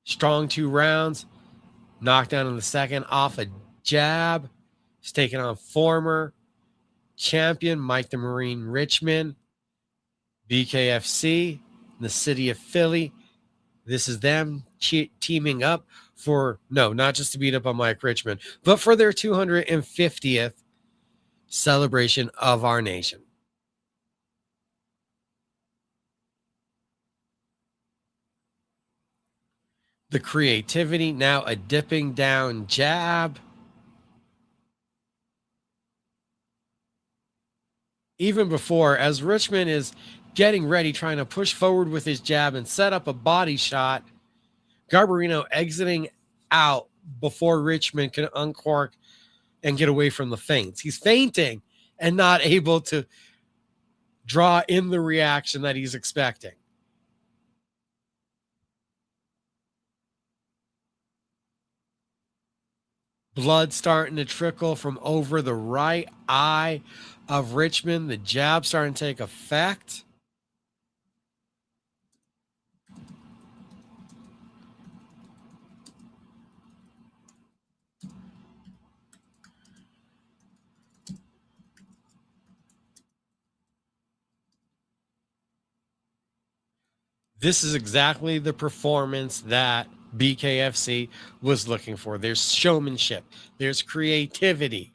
strong 2 rounds, knockdown in the second off a jab. He's taking on former champion Mike the Marine Richmond, BKFC, in the city of Philly. This is them teaming up for, no, not just to beat up on Mike Richmond, but for their 250th celebration of our nation. The creativity, now a dipping down jab. Even before, as Richmond is getting ready, trying to push forward with his jab and set up a body shot, Garbarino exiting out before Richmond can uncork and get away from the feints. He's feinting and not able to draw in the reaction that he's expecting. Blood starting to trickle from over the right eye of Richmond. The jab starting to take effect. This is exactly the performance that BKFC was looking for. There's showmanship, there's creativity.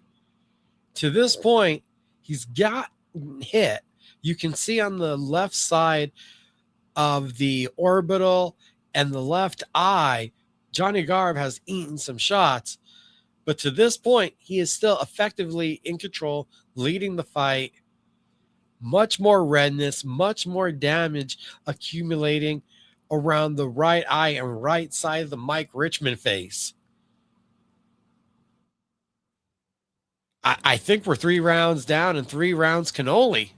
To this point, he's got hit. You can see on the left side of the orbital and the left eye, Johnny Garb has eaten some shots. But to this point, he is still effectively in control, leading the fight. Much more redness, much more damage accumulating around the right eye and right side of the Mike Richmond face. I think we're 3 rounds down and 3 rounds cannoli.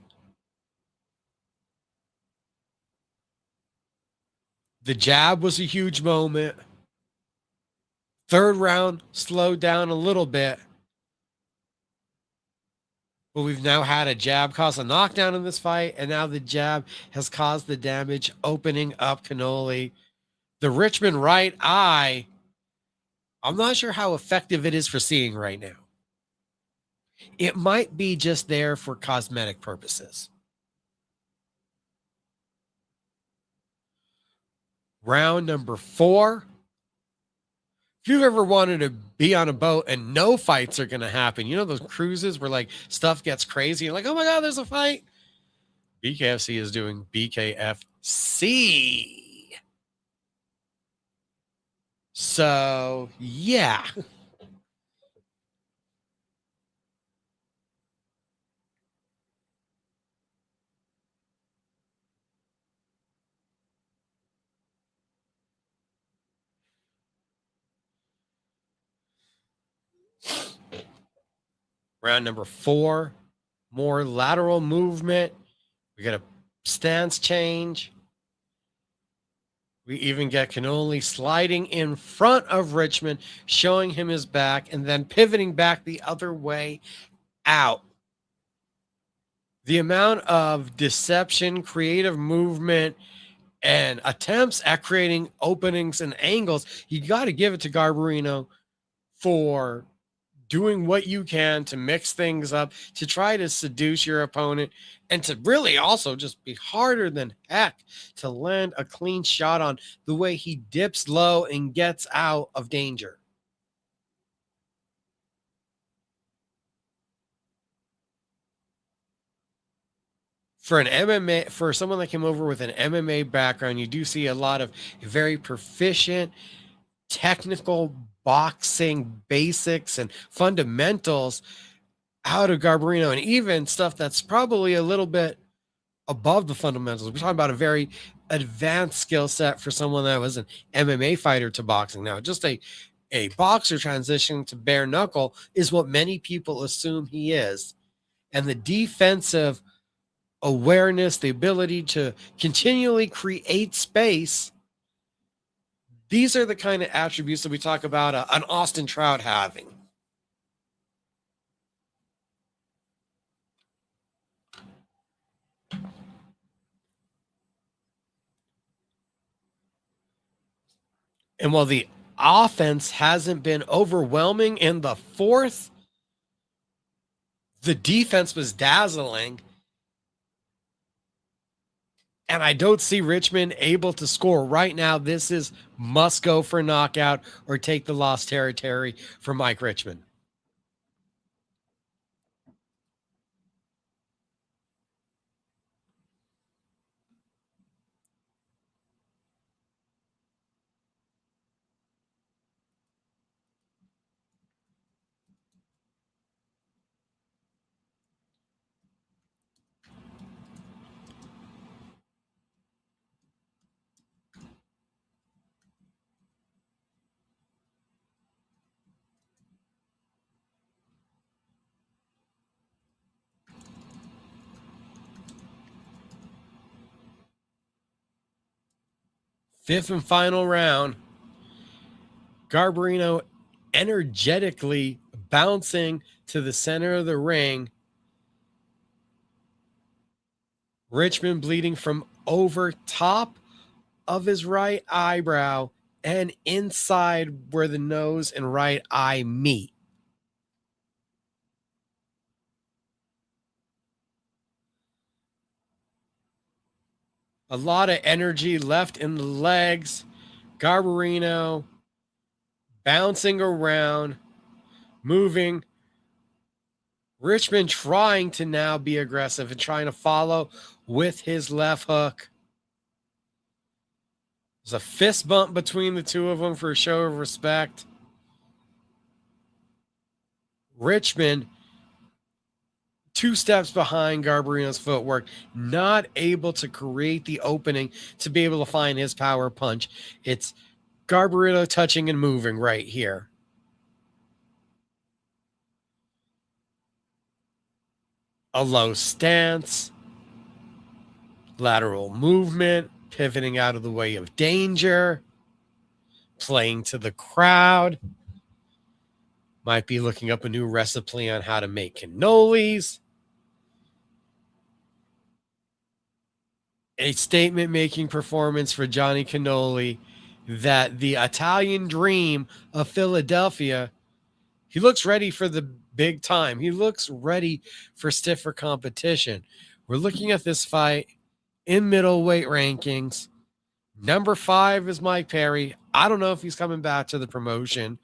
The jab was a huge moment. 3rd round slowed down a little bit. But we've now had a jab cause a knockdown in this fight, and now the jab has caused the damage, opening up cannoli. The Richmond right eye, I'm not sure how effective it is for seeing right now. It might be just there for cosmetic purposes. Round number 4. If you've ever wanted to be on a boat and no fights are going to happen, you know those cruises where like stuff gets crazy, you're like, oh my God, there's a fight. BKFC is doing BKFC. So, yeah. Round number 4, more lateral movement. We got a stance change. We even get Cannoli sliding in front of Richmond, showing him his back, and then pivoting back the other way out. The amount of deception, creative movement, and attempts at creating openings and angles, you got to give it to Garbarino for doing what you can to mix things up, to try to seduce your opponent, and to really also just be harder than heck to land a clean shot on the way he dips low and gets out of danger. For an MMA, for someone that came over with an MMA background, you do see a lot of very proficient, technical boxing basics and fundamentals out of Garbarino, and even stuff that's probably a little bit above the fundamentals. We're talking about a very advanced skill set for someone that was an MMA fighter to boxing. Now, just a boxer transitioning to bare knuckle is what many people assume he is. And the defensive awareness, the ability to continually create space, these are the kind of attributes that we talk about an Austin Trout having. And while the offense hasn't been overwhelming in the 4th, the defense was dazzling. And I don't see Richmond able to score right now. This is must go for knockout or take the lost territory for Mike Richmond. Fifth and final round. Garbarino energetically bouncing to the center of the ring. Richmond bleeding from over top of his right eyebrow and inside where the nose and right eye meet. A lot of energy left in the legs. Garbarino bouncing around, moving. Richmond trying to now be aggressive and trying to follow with his left hook. There's a fist bump between the two of them for a show of respect. Richmond 2 steps behind Garbarino's footwork, not able to create the opening to be able to find his power punch. It's Garbarino touching and moving right here. A low stance, lateral movement, pivoting out of the way of danger, playing to the crowd. Might be looking up a new recipe on how to make cannolis. A statement-making performance for Johnny Cannoli that the Italian dream of Philadelphia, he looks ready for the big time. He looks ready for stiffer competition. We're looking at this fight in middleweight rankings. Number 5 is Mike Perry. I don't know if he's coming back to the promotion.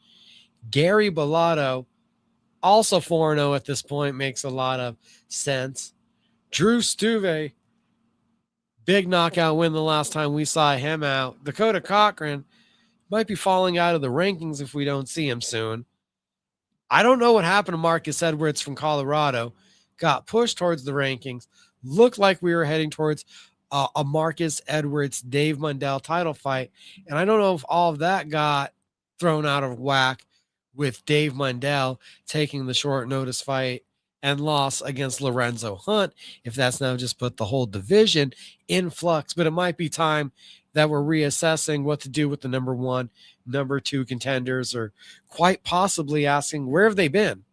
Gary Bellato, also 4-0 at this point, makes a lot of sense. Drew Stuve, big knockout win the last time we saw him out. Dakota Cochran might be falling out of the rankings if we don't see him soon. I don't know what happened to Marcus Edwards from Colorado. Got pushed towards the rankings. Looked like we were heading towards a Marcus Edwards, Dave Mundell title fight. And I don't know if all of that got thrown out of whack with Dave Mundell taking the short notice fight and loss against Lorenzo Hunt, if that's now just put the whole division in flux. But it might be time that we're reassessing what to do with the number one, number two contenders, or quite possibly asking where have they been?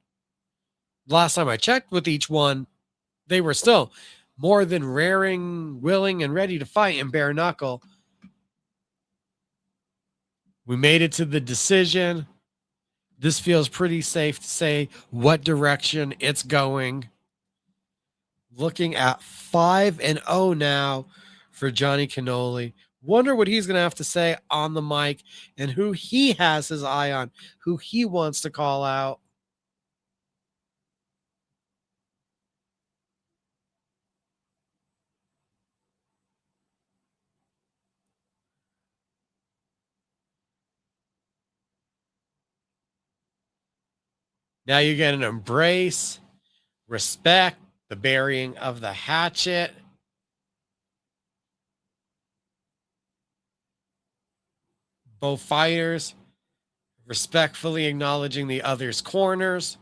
Last time I checked with each one, they were still more than raring, willing, and ready to fight in bare knuckle. We made it to the decision. This feels pretty safe to say what direction it's going. Looking at 5-0 now for Johnny Cannoli. Wonder what he's going to have to say on the mic and who he has his eye on, who he wants to call out. Now you get an embrace, respect, the burying of the hatchet. Both fighters respectfully acknowledging the other's corners.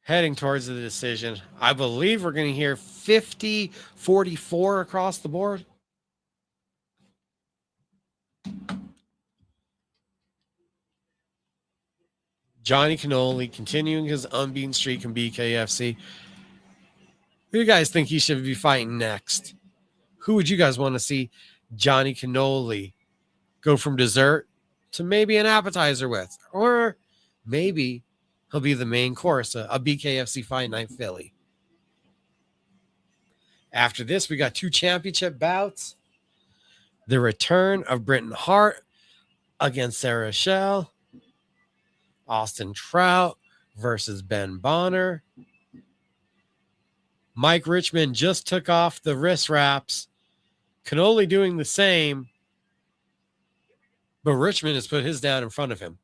Heading towards the decision. I believe we're going to hear 50-44 across the board. Johnny Cannoli continuing his unbeaten streak in BKFC. Who do you guys think he should be fighting next? Who would you guys want to see Johnny Cannoli go from dessert to maybe an appetizer with? Or maybe he'll be the main course, a BKFC Fight Night Philly. After this, we got two championship bouts. The return of Britton Hart against Sarah Shell. Austin Trout versus Ben Bonner. Mike Richmond just took off the wrist wraps. Cannoli doing the same. But Richmond has put his down in front of him.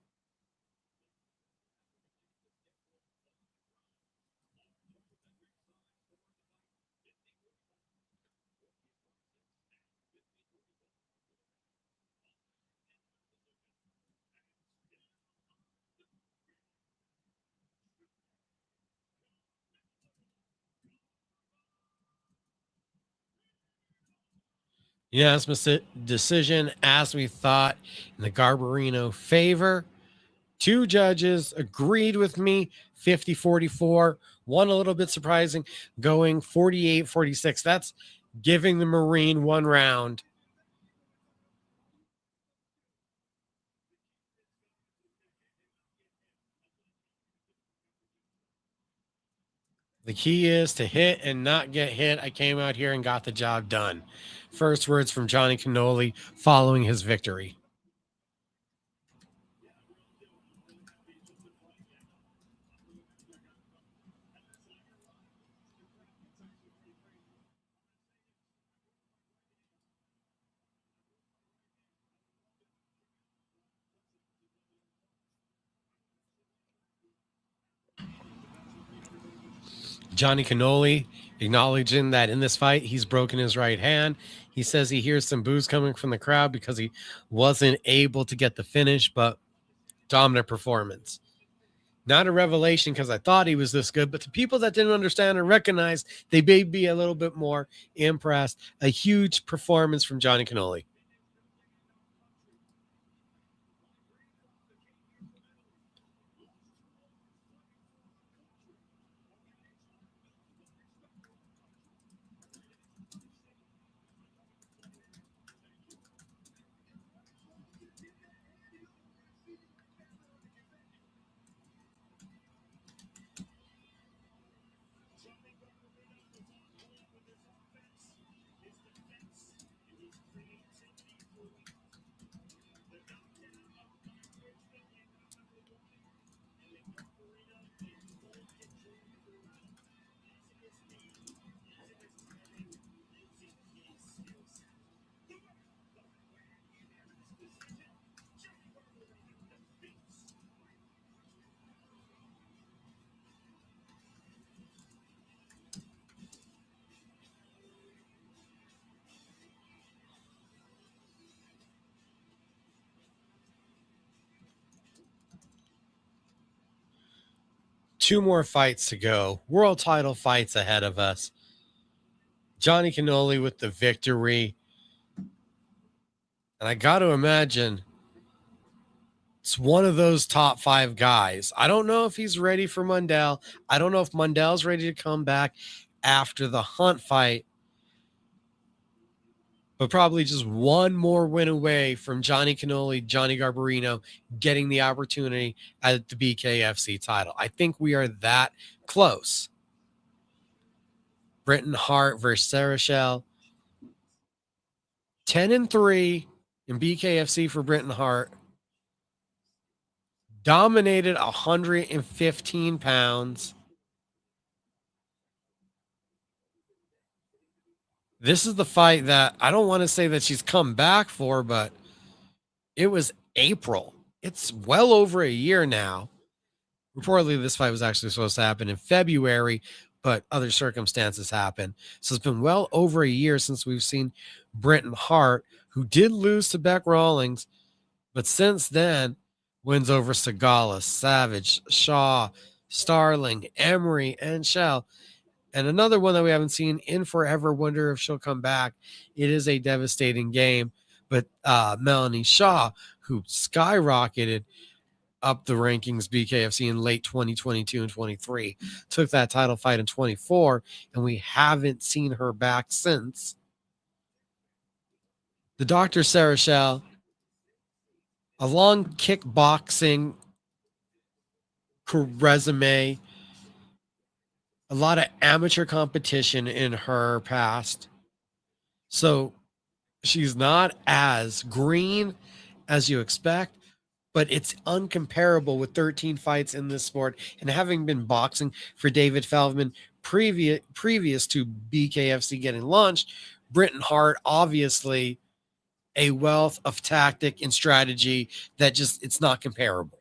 Unanimous decision, as we thought, in the Garbarino favor. Two judges agreed with me, 50-44. One a little bit surprising, going 48-46. That's giving the Marine one round. The key is to hit and not get hit. I came out here and got the job done. First words from Johnny Cannoli following his victory. Johnny Cannoli acknowledging that in this fight, he's broken his right hand. He says he hears some boos coming from the crowd because he wasn't able to get the finish, but dominant performance. Not a revelation because I thought he was this good, but to people that didn't understand or recognize, they may be a little bit more impressed. A huge performance from Johnny Cannoli. 2 more fights to go. World title fights ahead of us. Johnny Cannoli with the victory. And I got to imagine it's one of those top 5 guys. I don't know if he's ready for Mundell. I don't know if Mundell's ready to come back after the Hunt fight. But probably just one more win away from Johnny Cannoli, Johnny Garbarino getting the opportunity at the BKFC title. I think we are that close. Britton Hart versus Sarachel. 10-3 in BKFC for Britton Hart. Dominated 115 pounds. This is the fight that I don't want to say that she's come back for, but it was April. It's well over a year now. Reportedly, this fight was actually supposed to happen in February, but other circumstances happened. So it's been well over a year since we've seen Britton Hart, who did lose to Beck Rawlings, but since then, wins over Segala, Savage, Shaw, Starling, Emery, and Shell. And another one that we haven't seen in forever, wonder if she'll come back. It is a devastating game, but Melanie Shaw, who skyrocketed up the rankings BKFC in late 2022 and 23, took that title fight in 24, and we haven't seen her back since. The Dr. Sarachel, a long kickboxing resume, a lot of amateur competition in her past. So she's not as green as you expect, but it's uncomparable with 13 fights in this sport. And having been boxing for David Feldman previous to BKFC getting launched, Britton Hart, obviously a wealth of tactic and strategy that just, it's not comparable.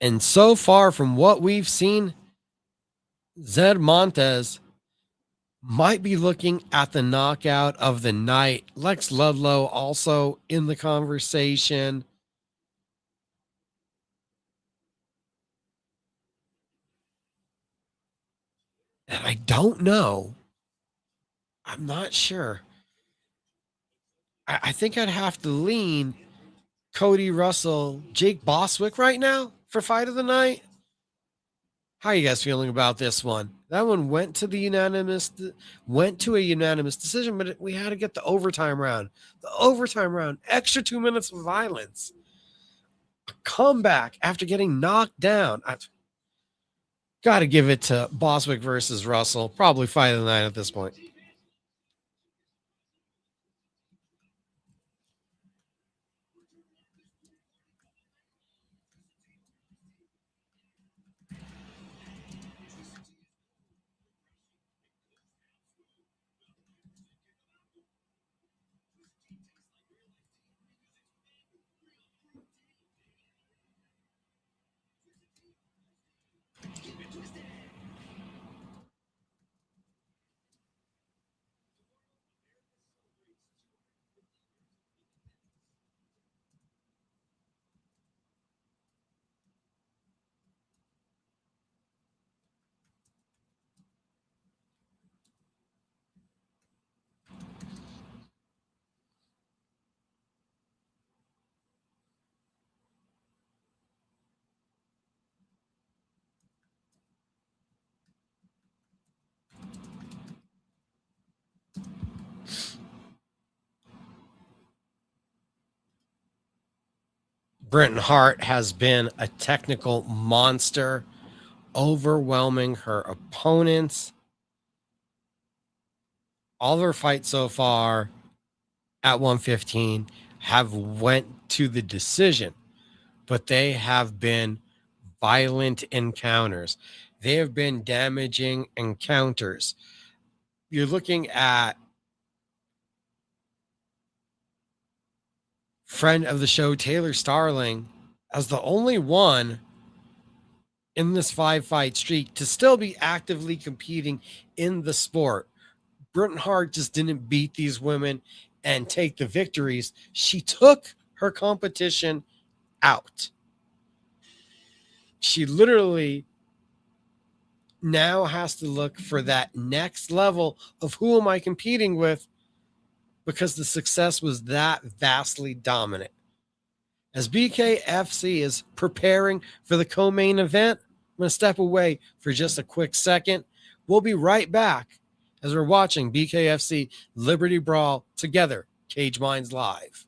And so far from what we've seen, Zed Montes might be looking at the knockout of the night. Lex Ludlow also in the conversation. And I don't know. I'm not sure. I think I'd have to lean Cody Russell, Jake Boswick right now for fight of the night. How are you guys feeling about this one? That one went to a unanimous decision, but we had to get the overtime round. The overtime round, extra 2 minutes of violence. A comeback after getting knocked down. I've got to give it to Boswick versus Russell. Probably fight of the night at this point. Britton Hart has been a technical monster, overwhelming her opponents. All of her fights so far at 115 have went to the decision, but they have been violent encounters. They have been damaging encounters. You're looking at friend of the show, Taylor Starling, as the only one in this 5-fight streak to still be actively competing in the sport. Britain Hart just didn't beat these women and take the victories. She took her competition out. She literally now has to look for that next level of who am I competing with, because the success was that vastly dominant. As BKFC is preparing for the co-main event, I'm going to step away for just a quick second. We'll be right back as we're watching BKFC Liberty Brawl together, Cage Minds Live.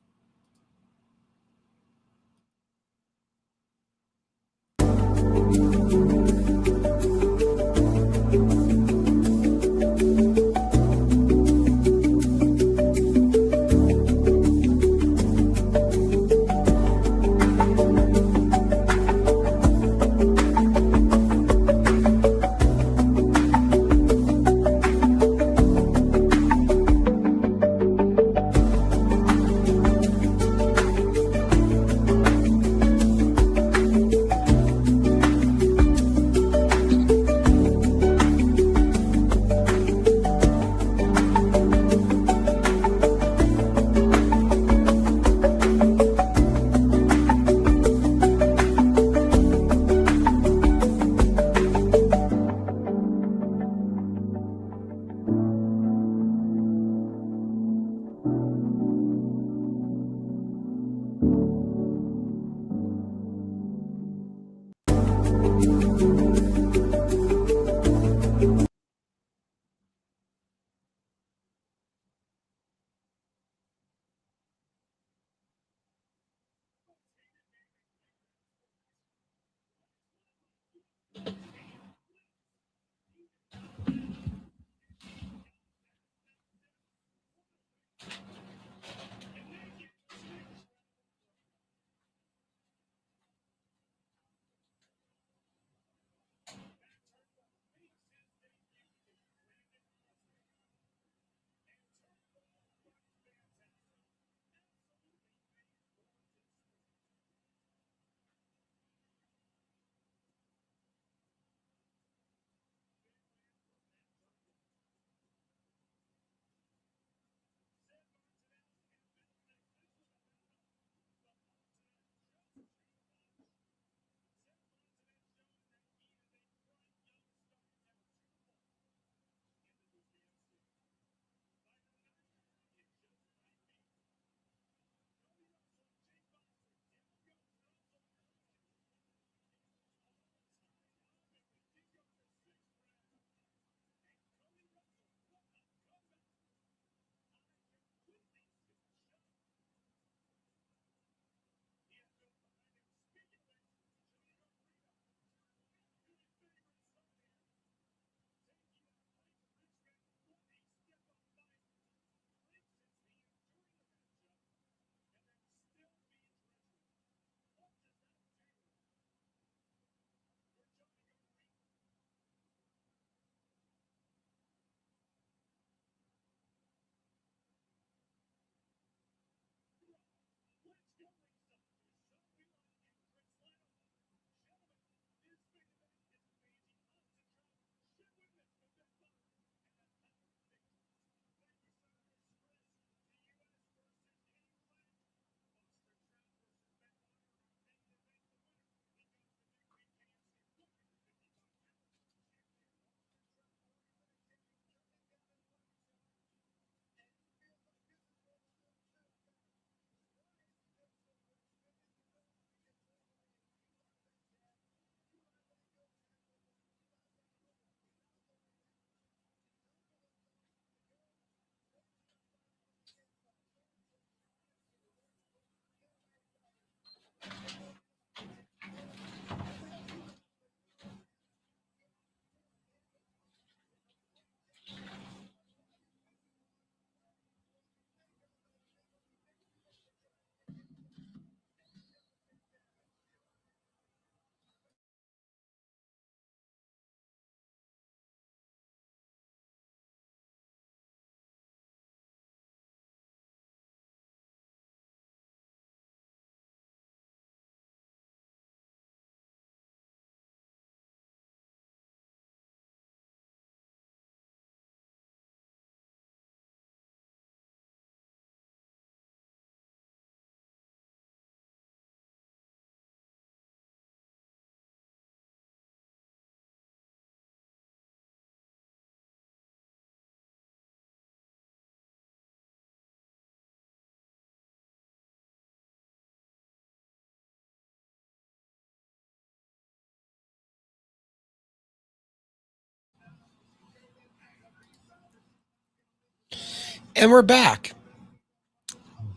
And we're back.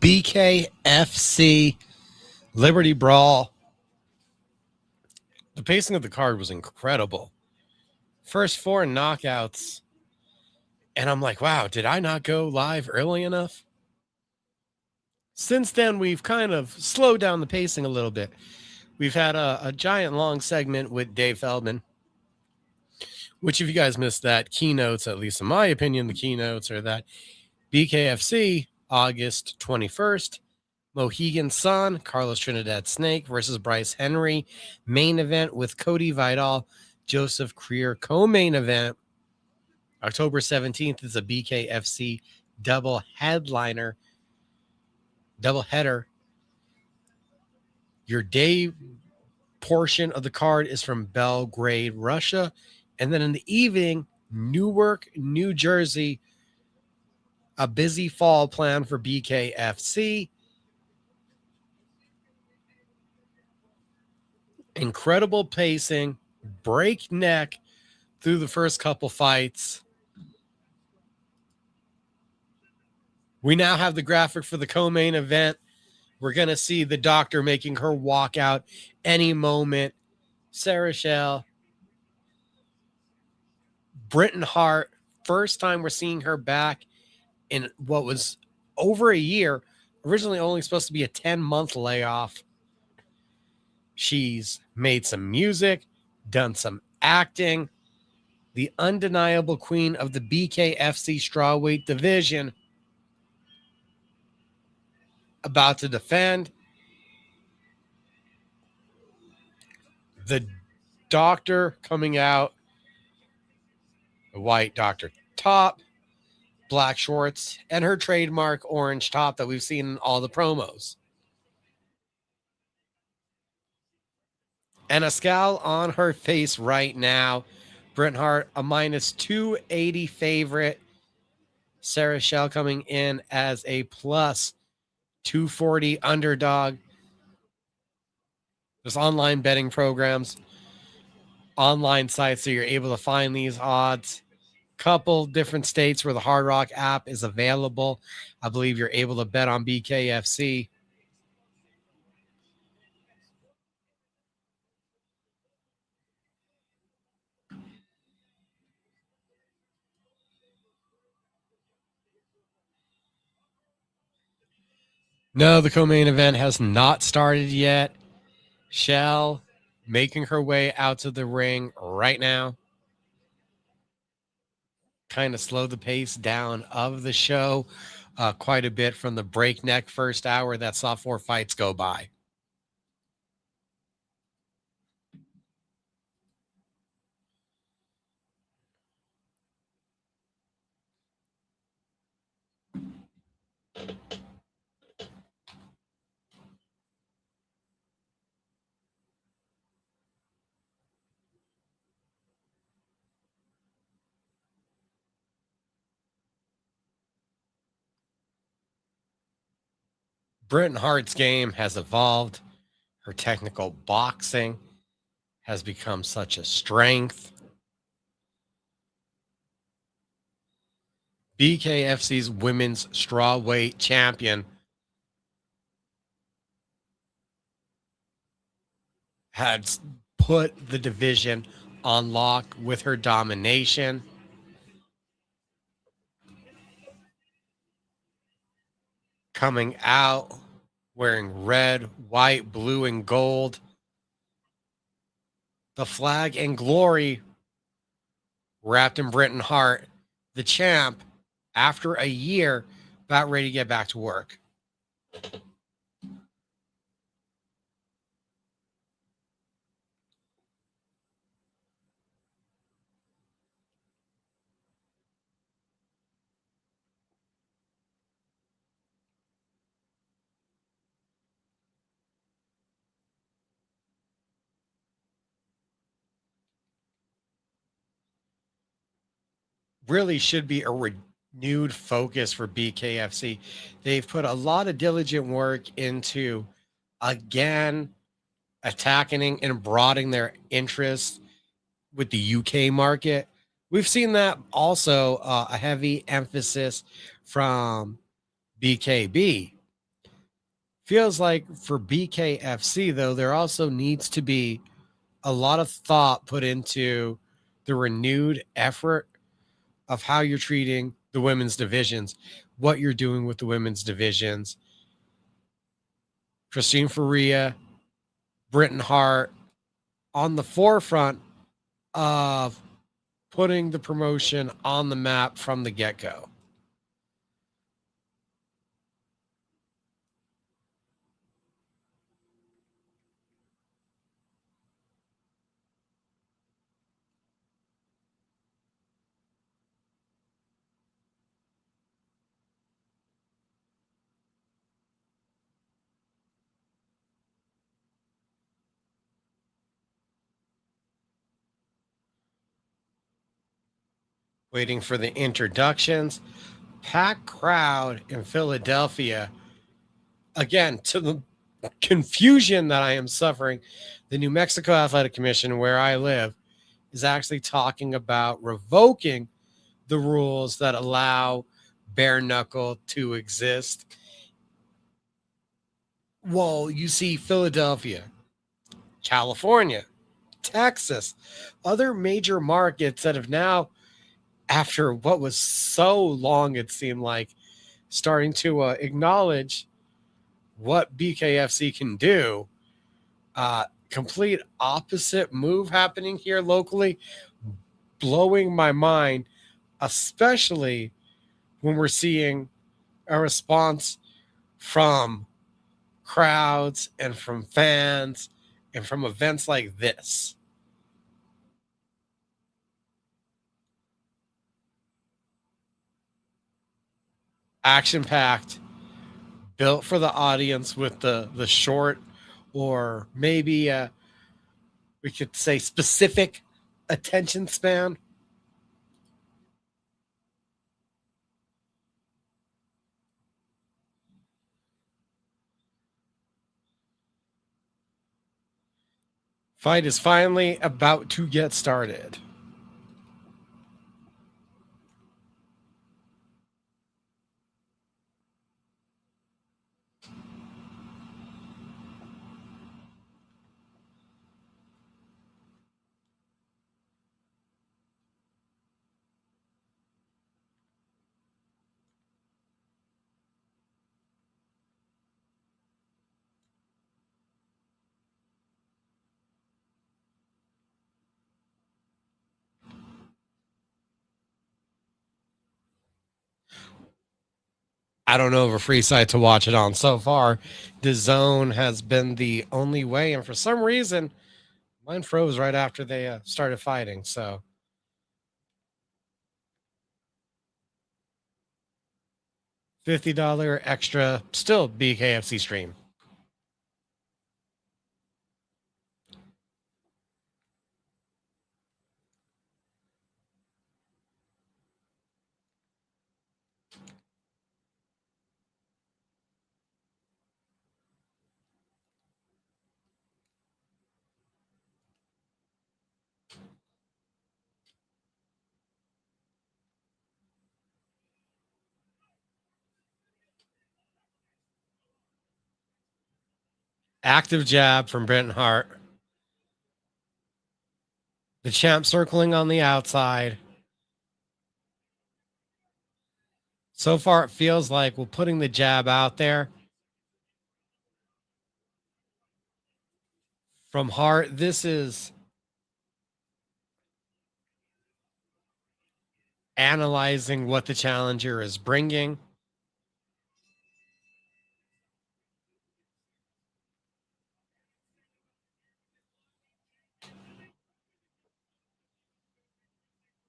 BKFC Liberty Brawl. The pacing of the card was incredible. First 4 knockouts. And I'm like, wow, did I not go live early enough? Since then, we've kind of slowed down the pacing a little bit. We've had a giant long segment with Dave Feldman, which if you guys missed that, keynotes, at least in my opinion, the keynotes are that BKFC, August 21st, Mohegan Sun, Carlos Trinidad Snake versus Bryce Henry, main event with Cody Vidal, Joseph Creer, co-main event. October 17th is a BKFC double header. Your day portion of the card is from Belgrade, Russia. And then in the evening, Newark, New Jersey, a busy fall plan for BKFC. Incredible pacing, breakneck through the first couple fights. We now have the graphic for the co-main event. We're going to see the doctor making her walk out any moment. Sarah Shell, Britton Hart, first time we're seeing her back in what was over a year, originally only supposed to be a 10-month layoff. She's made some music, done some acting. The undeniable queen of the BKFC strawweight division, about to defend. The doctor coming out, a white doctor top, black shorts, and her trademark orange top that we've seen in all the promos. And a scowl on her face right now. Bret Hart, a minus 280 favorite. Sarah Shell coming in as a plus 240 underdog. There's online betting programs, online sites, so you're able to find these odds. Couple different states where the Hard Rock app is available. I believe you're able to bet on BKFC. No, the co-main event has not started yet. Shell making her way out to the ring right now. Kind of slow the pace down of the show quite a bit from the breakneck first hour that saw 4 fights go by. Britton Hart's game has evolved. Her technical boxing has become such a strength. BKFC's women's strawweight champion had put the division on lock with her domination. Coming out wearing red, white, blue, and gold. The flag and glory wrapped in Britton Hart, the champ, after a year, about ready to get back to work. Really should be a renewed focus for BKFC. They've put a lot of diligent work into, again, attacking and broadening their interests with the UK market. We've seen that also a heavy emphasis from BKB. Feels like for BKFC, though, there also needs to be a lot of thought put into the renewed effort of how you're treating the women's divisions, what you're doing with the women's divisions. Christine Faria, Britton Hart on the forefront of putting the promotion on the map from the get-go. Waiting for the introductions. Packed crowd in Philadelphia. Again, to the confusion that I am suffering, the New Mexico Athletic Commission, where I live, is actually talking about revoking the rules that allow bare knuckle to exist. Well, you see Philadelphia, California, Texas, other major markets that have now, after what was so long, it seemed like, starting to acknowledge what BKFC can do. Complete opposite move happening here locally, blowing my mind, especially when we're seeing a response from crowds and from fans and from events like this. Action packed, built for the audience with the short, or maybe we could say specific attention span. Fight is finally about to get started. I don't know of a free site to watch it on so far. The Zone has been the only way, and for some reason, mine froze right after they started fighting. So $50 extra, still BKFC stream. Active jab from Britton Hart. The champ circling on the outside. So far, it feels like we're putting the jab out there from Hart. This is analyzing what the challenger is bringing.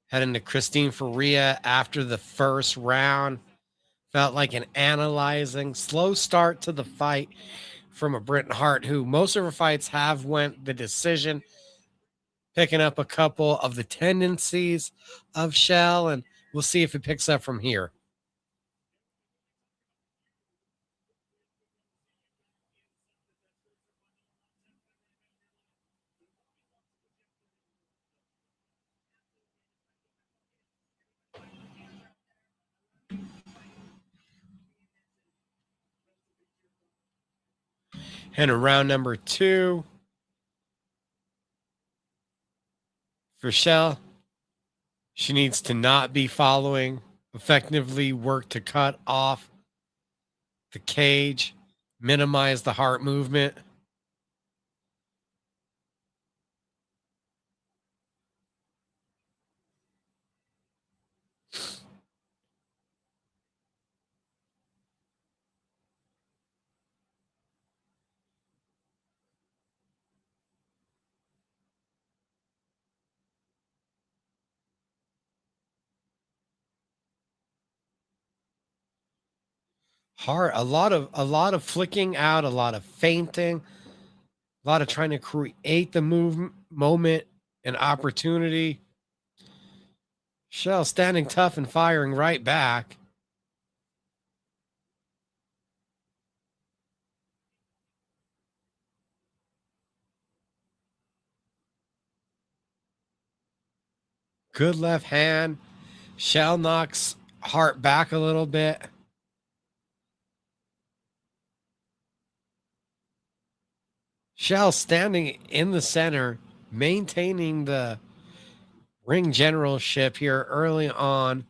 Heading to Christine Faria after the first round. Felt like an analyzing, slow start to the fight from a Britton Hart, who most of her fights have went the decision, picking up a couple of the tendencies of Shell, and we'll see if it picks up from here. And in round number 2, for Shell, she needs to not be following, effectively work to cut off the cage, minimize the heart movement. Heart, a lot of flicking out, a lot of feinting, a lot of trying to create the moment and opportunity. Shell standing tough and firing right back. Good left hand. Shell knocks Hart back a little bit. Shell standing in the center, maintaining the ring generalship here early on.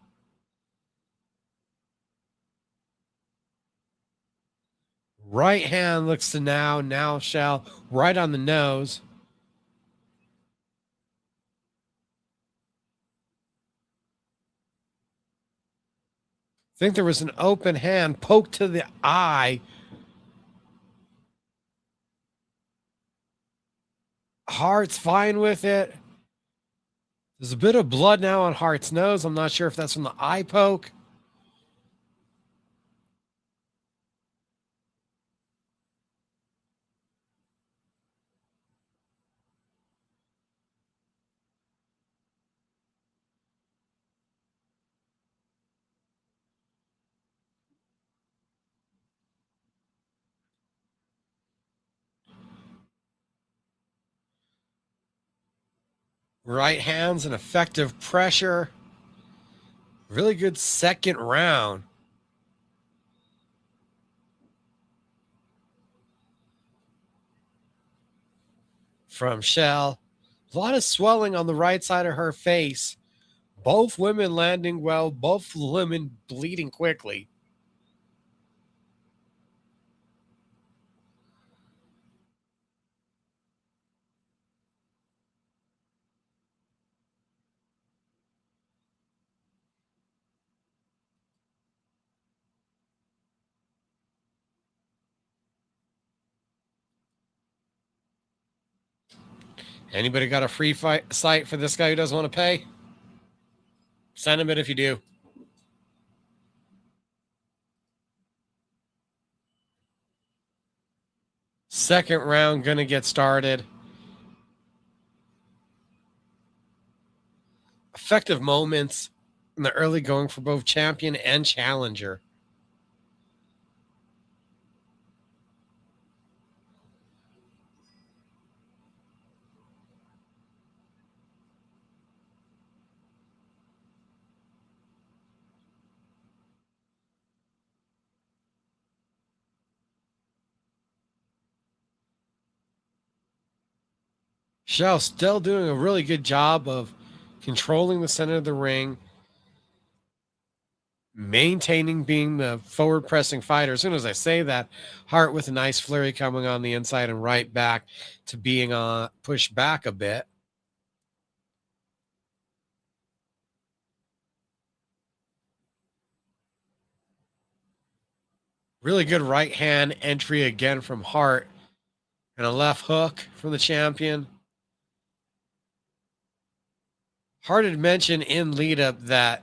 Right hand looks to now Shell right on the nose. Think there was an open hand, poke to the eye. Hart's fine with it. There's a bit of blood now on Hart's nose. I'm not sure if that's from the eye poke. Right hands and effective pressure. Really good second round. From Shell. A lot of swelling on the right side of her face. Both women landing well, both women bleeding quickly. Anybody got a free fight site for this guy who doesn't want to pay? Send him it if you do. Second round gonna get started. Effective moments in the early going for both champion and challenger. Shell still doing a really good job of controlling the center of the ring, maintaining being the forward pressing fighter. As soon as I say that, Hart with a nice flurry coming on the inside and right back to being pushed back a bit. Really good right hand entry again from Hart and a left hook from the champion. Hart had mentioned in lead up that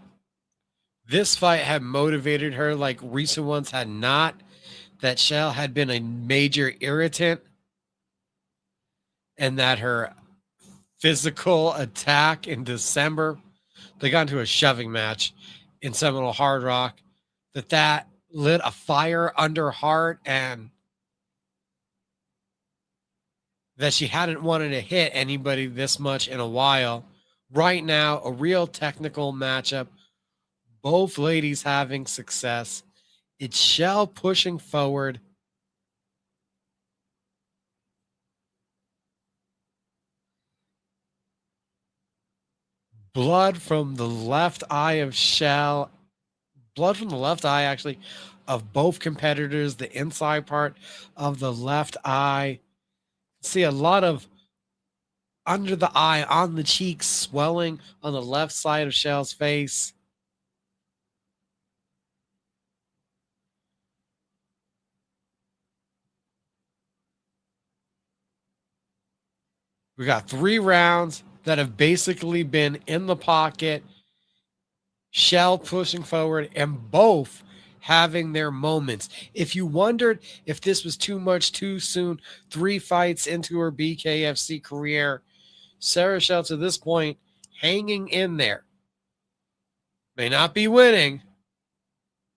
this fight had motivated her like recent ones had not, that Shell had been a major irritant, and that her physical attack in December, they got into a shoving match in Seminole Hard Rock, that lit a fire under Hart, and that she hadn't wanted to hit anybody this much in a while. Right now, a real technical matchup. Both ladies having success. It's Shell pushing forward. Blood from the left eye of Shell. Blood from the left eye, actually, of both competitors. The inside part of the left eye. See a lot of under the eye, on the cheeks, swelling on the left side of Shell's face. We got 3 rounds that have basically been in the pocket, Shell pushing forward, and both having their moments. If you wondered if this was too much too soon, 3 fights into her BKFC career, Sarah Shell to this point hanging in there. May not be winning,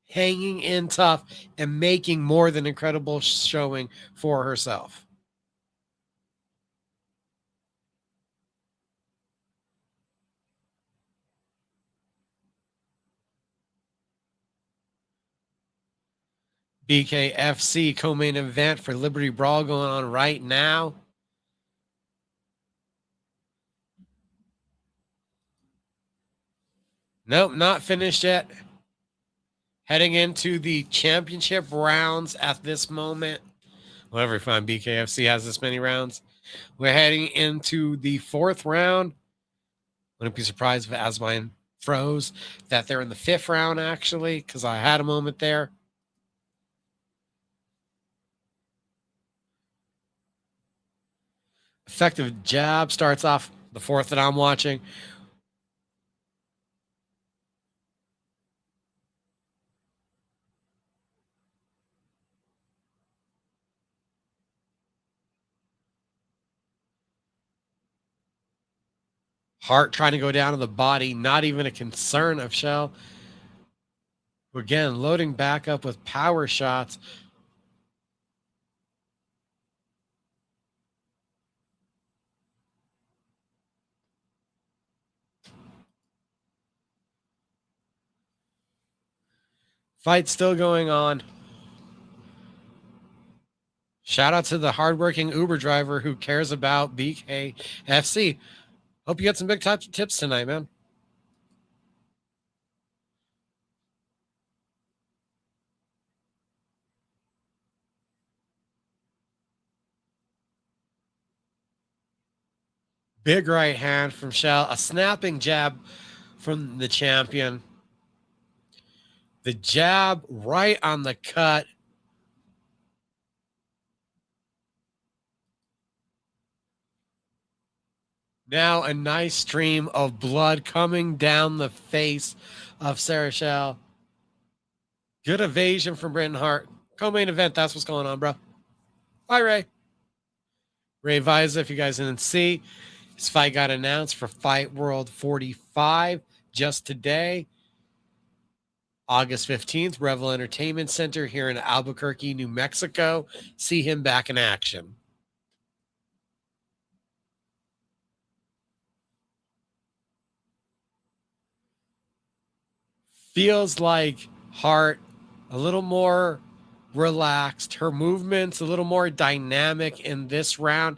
hanging in tough and making more than incredible showing for herself. BKFC co-main event for Liberty Brawl going on right now. Nope, not finished yet. Heading into the championship rounds at this moment. Whenever we find BKFC has this many rounds. We're heading into the 4th round. Wouldn't be surprised if Asmine froze that they're in the 5th round, actually, because I had a moment there. Effective jab starts off the 4th that I'm watching. Hart trying to go down to the body, not even a concern of Shell. Again, loading back up with power shots. Fight still going on. Shout out to the hardworking Uber driver who cares about BKFC. Hope you got some big tips tonight, man. Big right hand from Shell. A snapping jab from the champion. The jab right on the cut. Now a nice stream of blood coming down the face of Sarah Shell. Good evasion from Britton Hart. Co-main event, that's what's going on, bro. Bye, Ray. Ray Viza, if you guys didn't see, his fight got announced for Fight World 45 just today. August 15th, Revel Entertainment Center here in Albuquerque, New Mexico. See him back in action. Feels like Hart a little more relaxed. Her movements a little more dynamic in this round.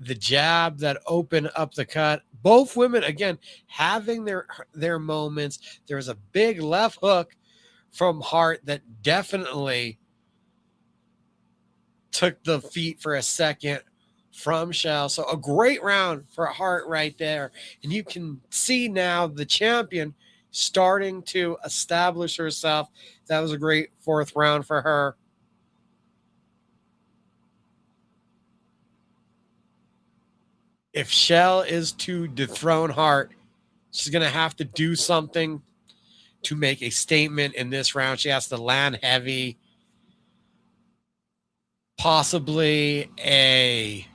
The jab that opened up the cut. Both women, again, having their moments. There's a big left hook from Hart that definitely took the feet for a second from Shell. So a great round for Hart right there. And you can see now the champion starting to establish herself. That was a great 4th round for her. If Shell is to dethrone Hart, she's going to have to do something to make a statement in this round. She has to land heavy, possibly a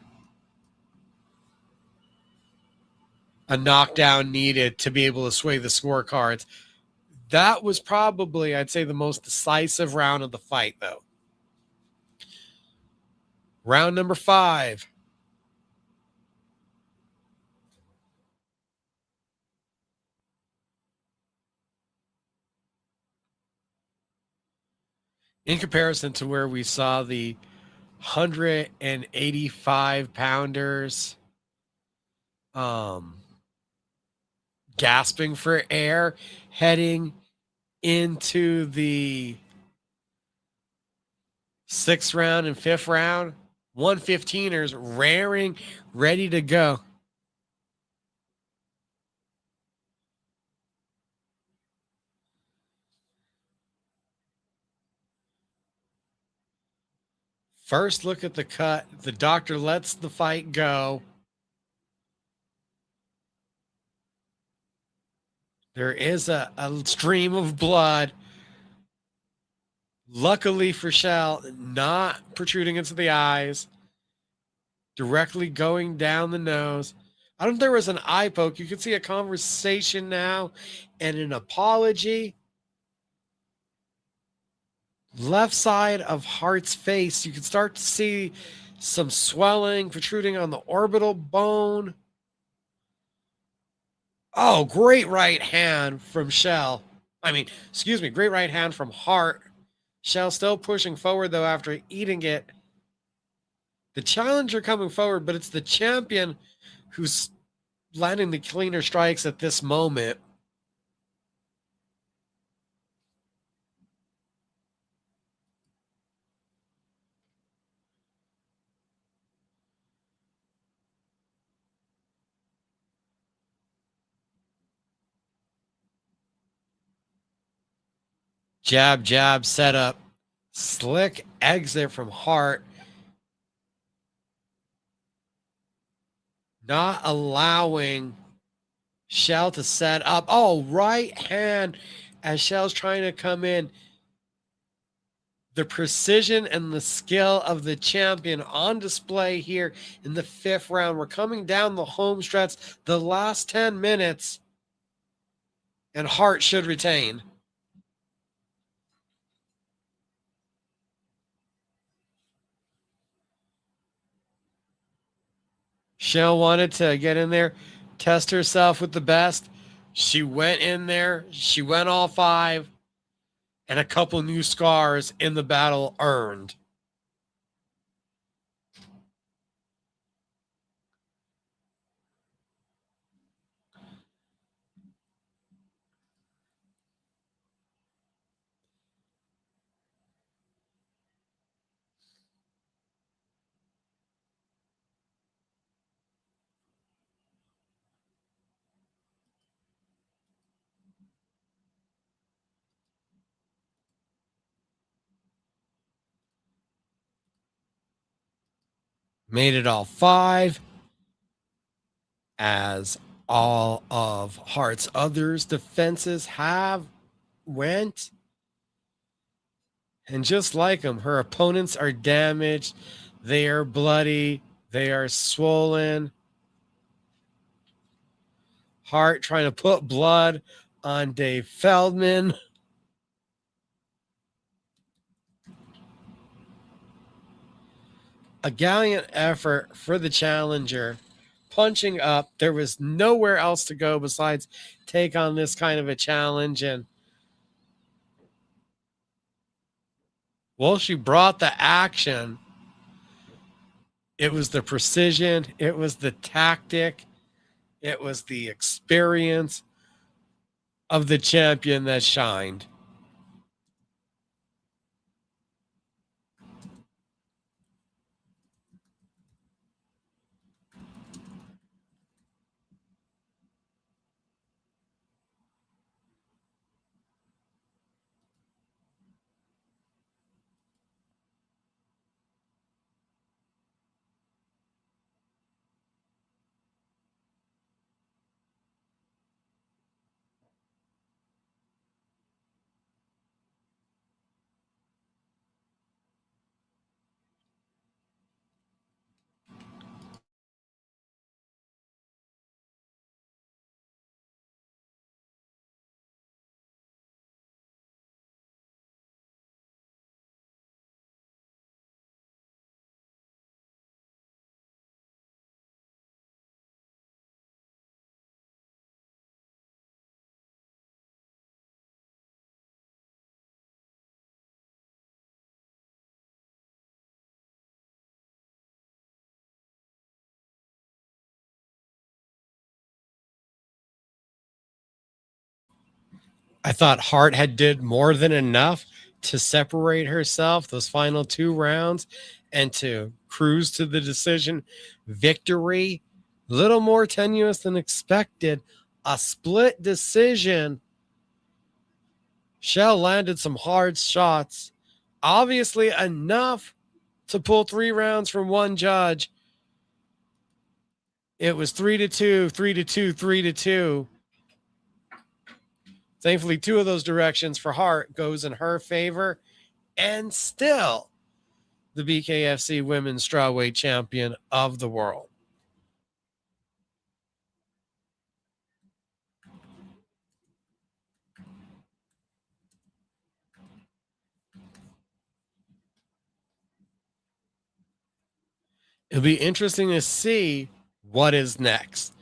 knockdown needed to be able to sway the scorecards. That was probably, I'd say, the most decisive round of the fight, though. Round number 5. In comparison to where we saw the 185 pounders, gasping for air, heading into the 6th round and 5th round. 115ers raring, ready to go. First look at the cut. The doctor lets the fight go. There is a stream of blood. Luckily for Shell, not protruding into the eyes, directly going down the nose. I don't think there was an eye poke. You can see a conversation now and an apology. Left side of Hart's face, you can start to see some swelling protruding on the orbital bone. Oh, great right hand from Shell. Great right hand from Hart. Shell still pushing forward, though, after eating it. The challenger coming forward, but it's the champion who's landing the cleaner strikes at this moment. Jab, jab, setup. Slick exit from Hart. Not allowing Shell to set up. Oh, right hand as Shell's trying to come in. The precision and the skill of the champion on display here in the 5th round. We're coming down the home stretch, the last 10 minutes, and Hart should retain. Shell wanted to get in there, test herself with the best. She went in there. She went all 5, and a couple new scars in the battle earned. Made it all 5, as all of Hart's others defenses have went. And just like him, her opponents are damaged. They are bloody. They are swollen. Hart trying to put blood on Dave Feldman. A gallant effort for the challenger. Punching up. There was nowhere else to go besides take on this kind of a challenge. And, well, she brought the action. It was the precision. It was the tactic. It was the experience of the champion that shined. I thought Hart had did more than enough to separate herself those final 2 rounds and to cruise to the decision victory. A little more tenuous than expected. A split decision. Shell landed some hard shots. Obviously enough to pull 3 rounds from one judge. It was 3-2, 3-2, 3-2. Thankfully, 2 of those directions for Hart goes in her favor. And still the BKFC Women's Strawweight Champion of the world. It'll be interesting to see what is next.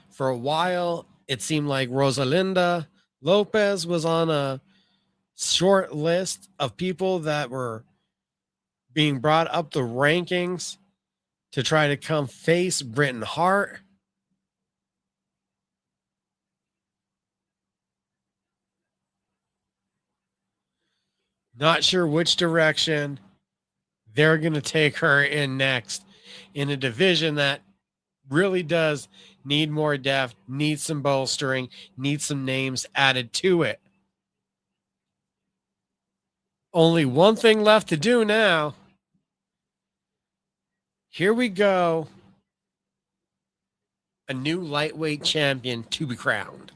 For a while, it seemed like Rosalinda Lopez was on a short list of people that were being brought up the rankings to try to come face Britain Hart. Not sure which direction they're going to take her in next in a division that really does need more depth, needs some bolstering, needs some names added to it. Only one thing left to do now. Here we go. A new lightweight champion to be crowned.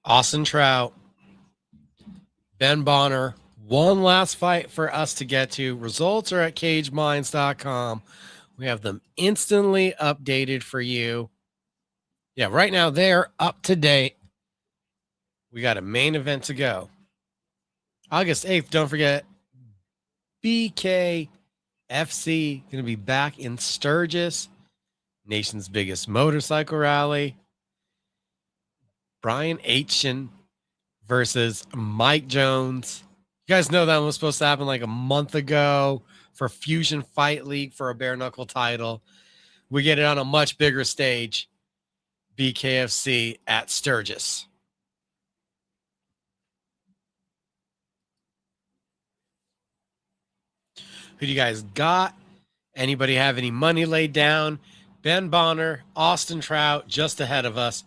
Austin Trout, Ben Bonner, one last fight for us to get to. Results are at cageminds.com. We have them instantly updated for you. Yeah, right now they're up to date. We got a main event to go. August 8th, don't forget, BKFC going to be back in Sturgis, nation's biggest motorcycle rally. Brian Aitchen versus Mike Jones. You guys know that was supposed to happen like a month ago for Fusion Fight League for a bare knuckle title. We get it on a much bigger stage. BKFC at Sturgis. Who do you guys got? Anybody have any money laid down? Ben Bonner, Austin Trout, just ahead of us.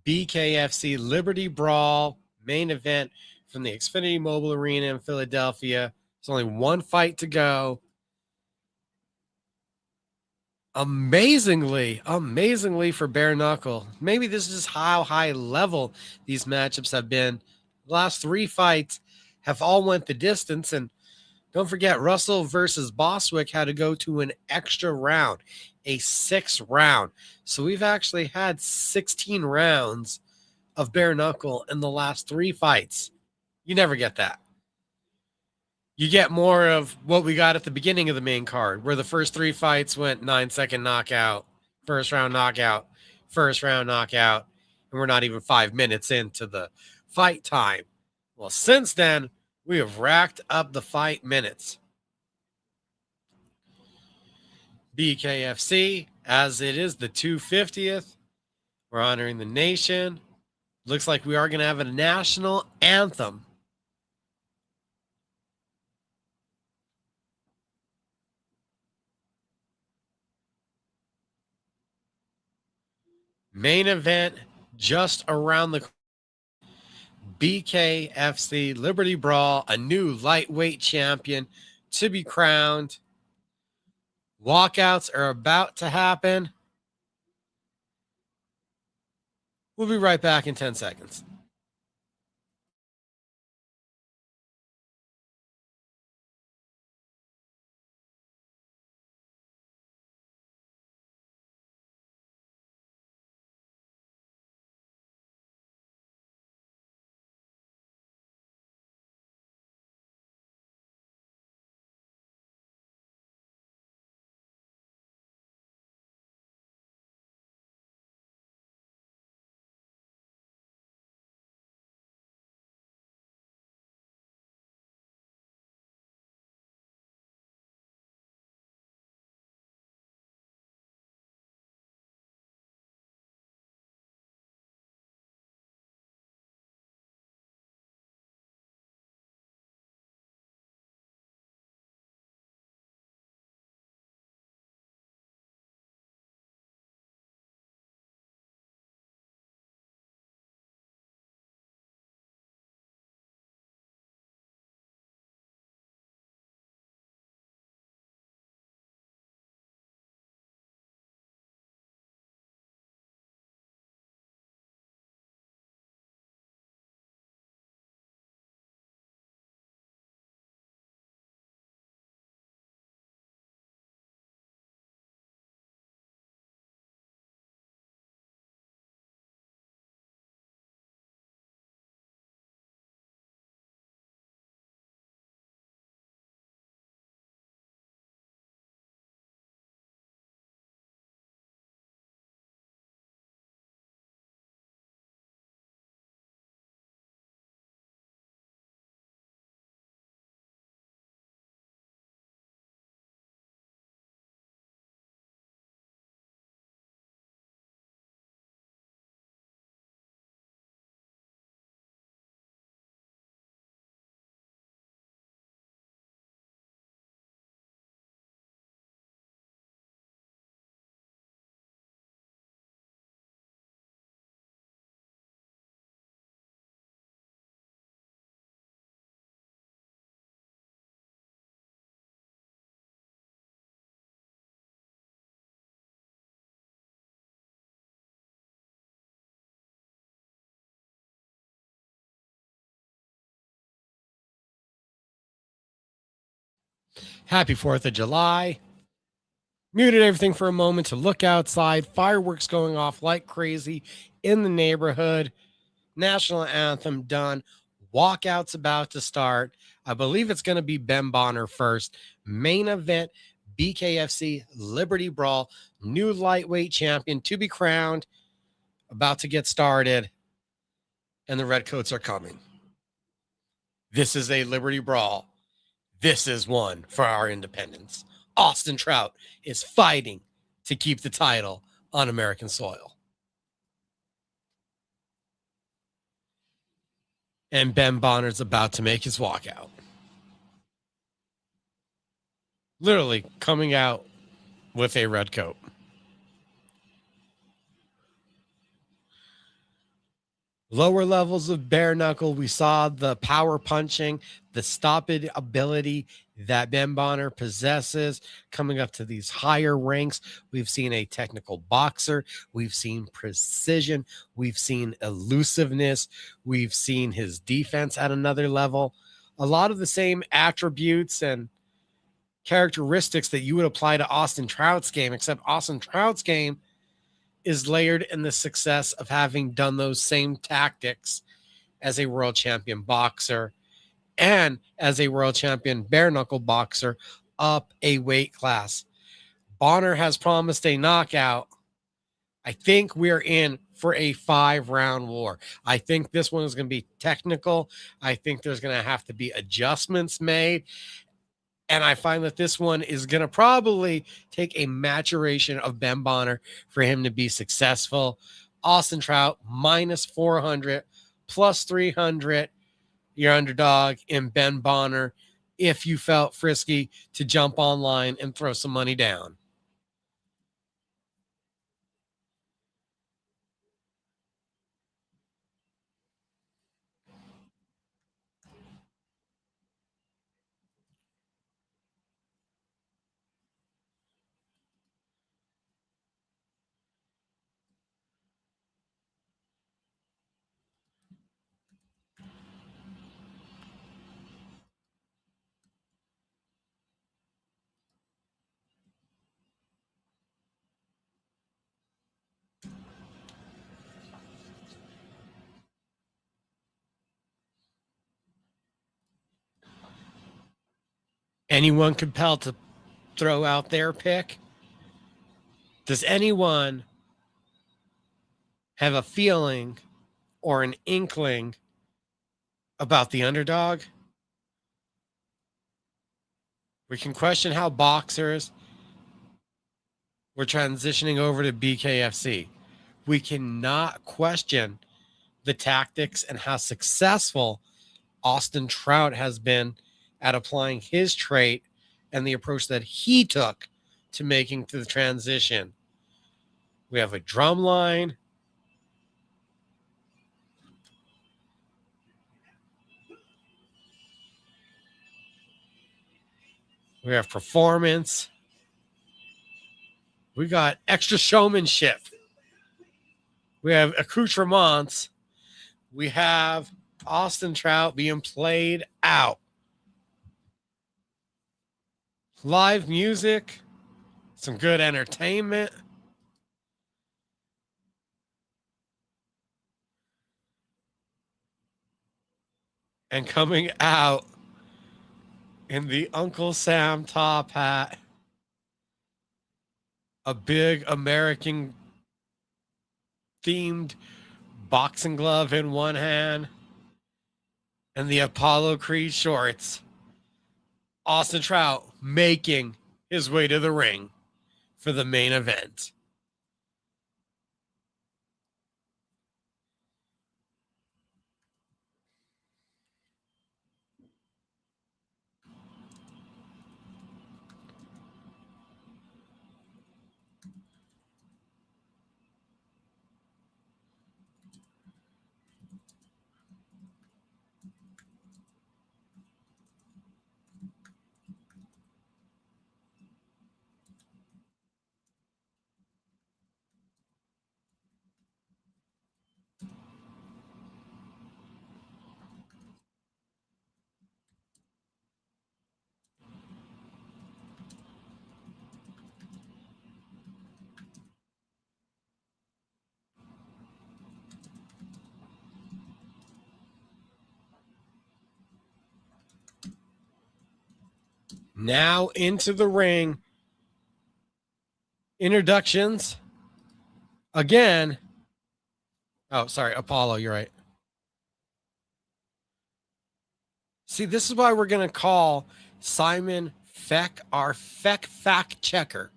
BKFC Liberty Brawl main event from the Xfinity Mobile Arena in Philadelphia. There's only one fight to go. Amazingly for bare knuckle. Maybe this is how high level these matchups have been. The last 3 fights have all went the distance, and don't forget Russell versus Boswick had to go to an extra round, a 6th round. So we've actually had 16 rounds of bare knuckle in the last 3 fights. You never get that. You get more of what we got at the beginning of the main card, where the first 3 fights went 9-second knockout, first round knockout, first round knockout, and we're not even 5 minutes into the fight time. Well, since then, we have racked up the fight minutes. BKFC, as it is the 250th, we're honoring the nation. Looks like we are going to have a national anthem. Main event just around the BKFC Liberty Brawl, a new lightweight champion to be crowned. Walkouts are about to happen. We'll be right back in 10 seconds. Happy 4th of July. Muted everything for a moment to look outside. Fireworks going off like crazy in the neighborhood. National anthem done. Walkout's about to start. I believe it's going to be Ben Bonner first. Main event, BKFC Liberty Brawl. New lightweight champion to be crowned. About to get started. And the Redcoats are coming. This is a Liberty Brawl. This is one for our independence. Austin Trout is fighting to keep the title on American soil. And Ben Bonner's about to make his walkout. Literally coming out with a red coat. Lower levels of bare knuckle, we saw the power punching, the stoppage ability that Ben Bonner possesses. Coming up to these higher ranks, we've seen a technical boxer, we've seen precision, we've seen elusiveness, we've seen his defense at another level. A lot of the same attributes and characteristics that you would apply to Austin Trout's game, except Austin Trout's game is layered in the success of having done those same tactics as a world champion boxer and as a world champion bare knuckle boxer up a weight class. Bonner has promised a knockout. I think we're in for a 5-round war. I think this one is going to be technical. I think there's going to have to be adjustments made. And I find that this one is going to probably take a maturation of Ben Bonner for him to be successful. Austin Trout, minus 400, plus 300. Your underdog in Ben Bonner if you felt frisky to jump online and throw some money down. Anyone compelled to throw out their pick? Does anyone have a feeling or an inkling about the underdog? We can question how boxers were transitioning over to BKFC. We cannot question the tactics and how successful Austin Trout has been at applying his trait and the approach that he took to making the transition. We have a drum line. We have performance. We got extra showmanship. We have accoutrements. We have Austin Trout being played out. Live music, some good entertainment. And coming out in the Uncle Sam top hat, a big American themed boxing glove in one hand, and the Apollo Creed shorts. Austin Trout making his way to the ring for the main event. Now into the ring. Introductions. Again. Oh, sorry, Apollo, you're right. See, this is why we're going to call Simon Feck our Feck fact checker.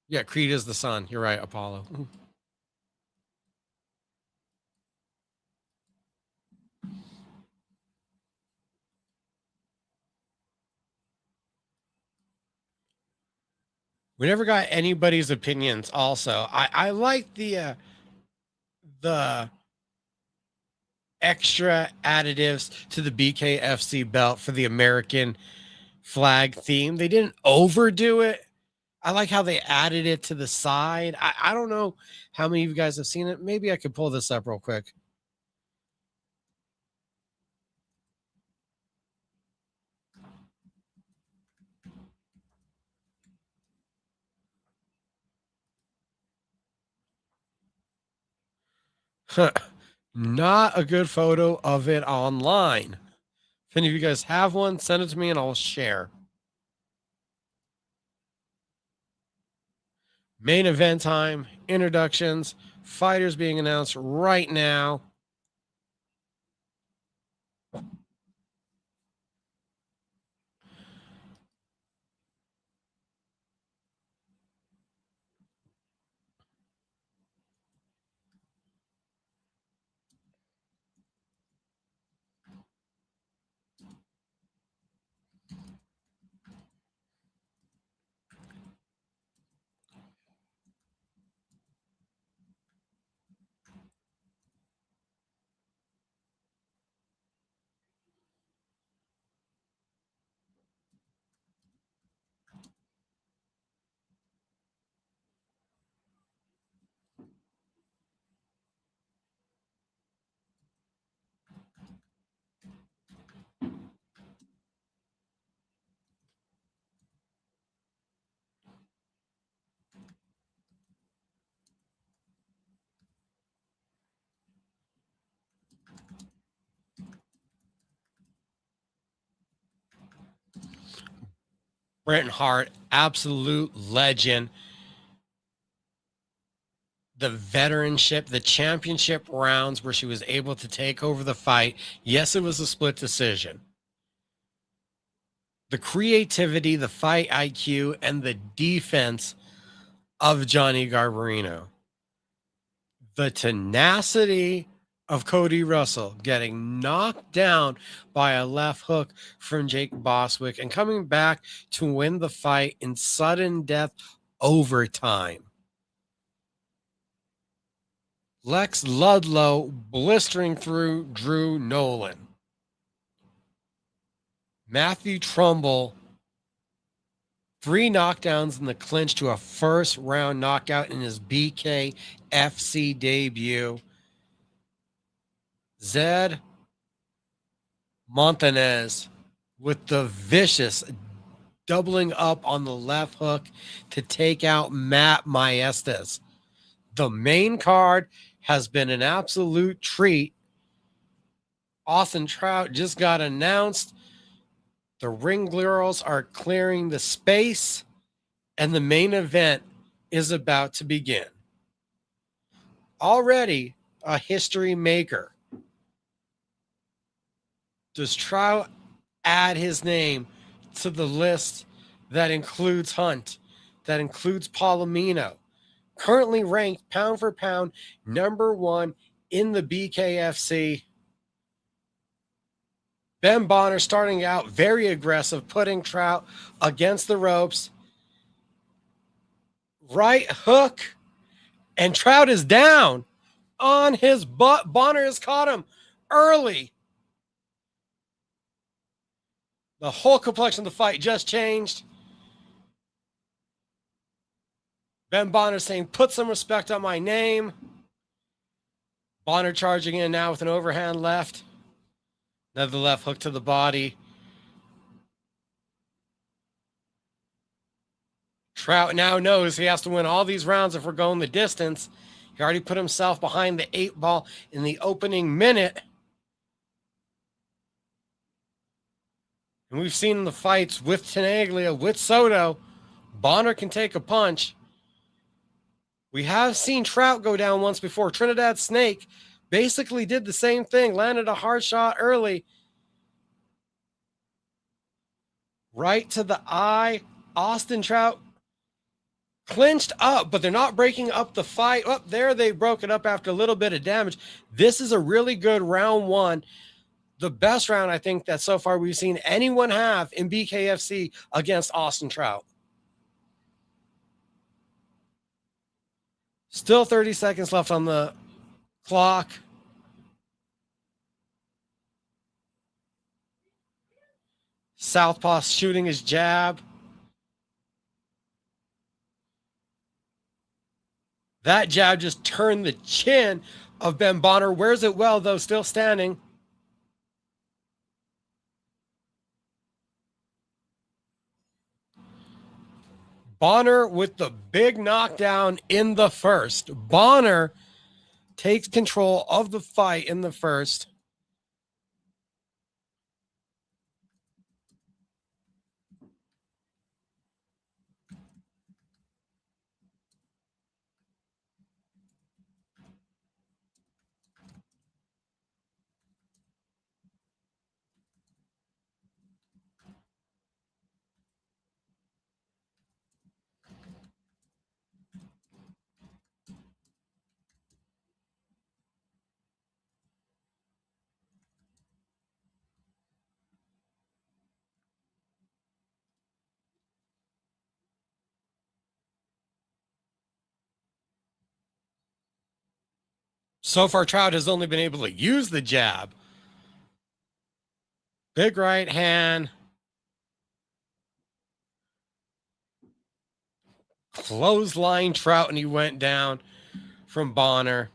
Yeah, Creed is the son. You're right, Apollo. We never got anybody's opinions. Also, I like the extra additives to the BKFC belt for the American flag theme. They didn't overdo it. I like how they added it to the side. I don't know how many of you guys have seen it. Maybe I could pull this up real quick. Not a good photo of it online. If any of you guys have one, send it to me and I'll share. Main event time, introductions, fighters being announced right now. Bret Hart, absolute legend. The veteranship, the championship rounds where she was able to take over the fight. Yes, it was a split decision. The creativity, the fight IQ, and the defense of Johnny Garbarino. The tenacity of Cody Russell getting knocked down by a left hook from Jake Boswick and coming back to win the fight in sudden death overtime. Lex Ludlow blistering through Drew Nolan. Matthew Trumbull, 3 knockdowns in the clinch to a first round knockout in his BKFC debut. Zed Montanez with the vicious doubling up on the left hook to take out Matt Maestas. The main card has been an absolute treat. Austin Trout just got announced. The ring girls are clearing the space, and the main event is about to begin. Already a history maker. Does Trout add his name to the list that includes Hunt, that includes Palomino, currently ranked pound for pound #1 in the BKFC? Ben Bonner starting out very aggressive, putting Trout against the ropes. Right hook, and Trout is down on his butt. Bonner has caught him early. The whole complexion of the fight just changed. Ben Bonner saying, put some respect on my name. Bonner charging in now with an overhand left. Another left hook to the body. Trout now knows he has to win all these rounds if we're going the distance. He already put himself behind the 8 ball in the opening minute. And we've seen in the fights with Tenaglia, with Soto, Bonner can take a punch. We have seen Trout go down once before. Trinidad Snake basically did the same thing, landed a hard shot early. Right to the eye. Austin Trout clinched up, but they're not breaking up the fight. Up there, they broke it up after a little bit of damage. This is a really good round one. The best round, I think, that so far we've seen anyone have in BKFC against Austin Trout. Still 30 seconds left on the clock. Southpaw shooting his jab. That jab just turned the chin of Ben Bonner. Wears it well, though, still standing. Bonner with the big knockdown in the first. Bonner takes control of the fight in the first. So far, Trout has only been able to use the jab. Big right hand. Clothesline Trout, and he went down from Bonner.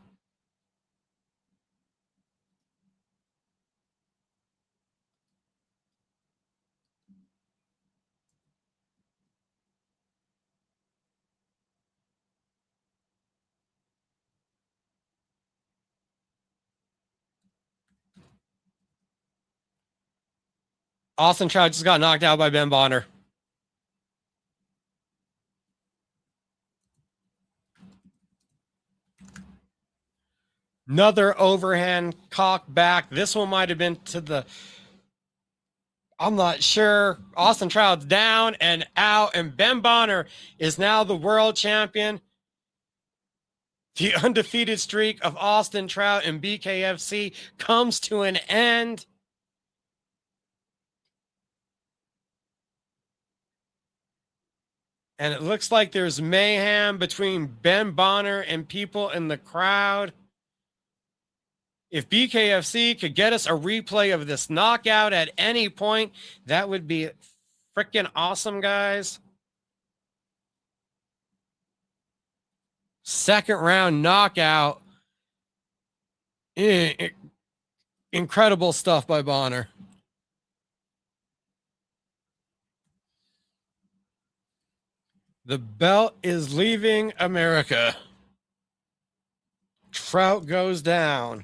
Austin Trout just got knocked out by Ben Bonner. Another overhand cock back. This one might have been to the, I'm not sure. Austin Trout's down and out, and Ben Bonner is now the world champion. The undefeated streak of Austin Trout and BKFC comes to an end. And it looks like there's mayhem between Ben Bonner and people in the crowd. If BKFC could get us a replay of this knockout at any point, that would be freaking awesome, guys. Second round knockout. Incredible stuff by Bonner. The belt is leaving America. Trout goes down.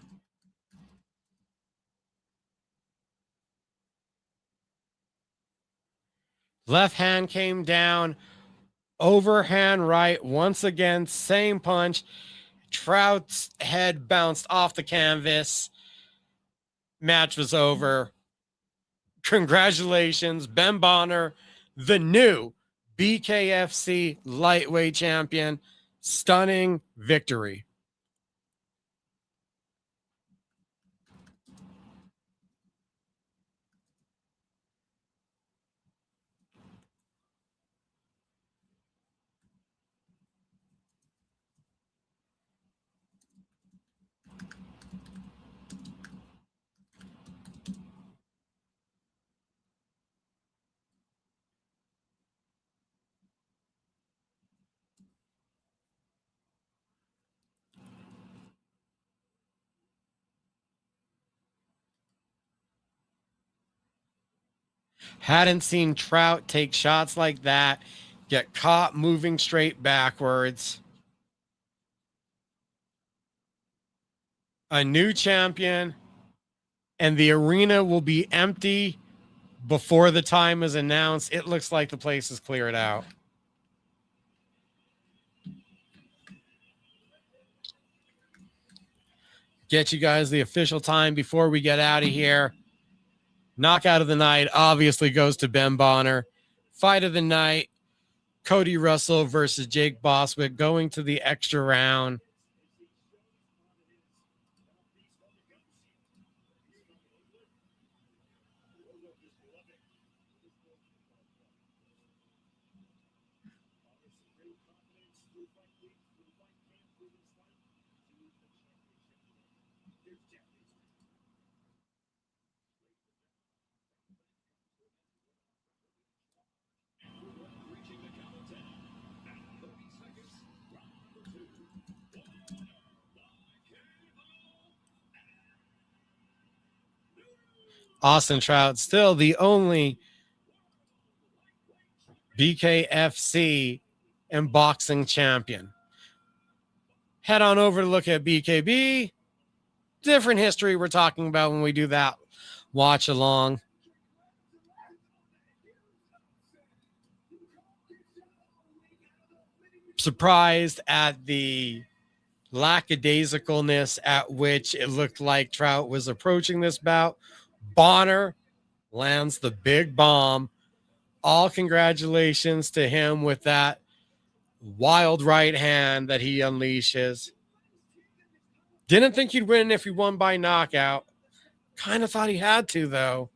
Left hand came down. Overhand right. Once again, same punch. Trout's head bounced off the canvas. Match was over. Congratulations, Ben Bonner, the new BKFC lightweight champion. Stunning victory. Hadn't seen Trout take shots like that, get caught moving straight backwards. A new champion, and the arena will be empty before the time is announced, it looks like the place is cleared out. Get you guys the official time before we get out of here. Knockout of the night obviously goes to Ben Bonner. Fight of the night, Cody Russell versus Jake Boswick, going to the extra round. Austin Trout, still the only BKFC and boxing champion. Head on over to look at BKB. Different history we're talking about when we do that watch along. Surprised at the lackadaisicalness at which it looked like Trout was approaching this bout. Bonner lands the big bomb. All congratulations to him with that wild right hand that he unleashes. Didn't think he'd win if he won by knockout. Kind of thought he had to, though.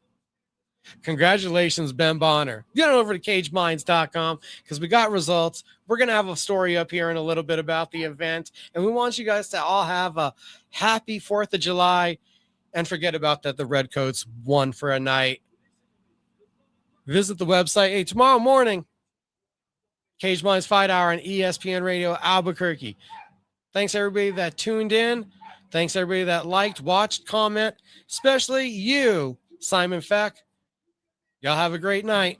Congratulations, Ben Bonner. Get on over to cageminds.com because we got results. We're going to have a story up here in a little bit about the event, and we want you guys to all have a happy 4th of July and forget about that the Redcoats won for a night. Visit the website. Hey, tomorrow morning, Cage Minds Fight Hour on ESPN Radio Albuquerque. Thanks, everybody that tuned in. Thanks, everybody that liked, watched, comment, especially you, Simon Feck. Y'all have a great night.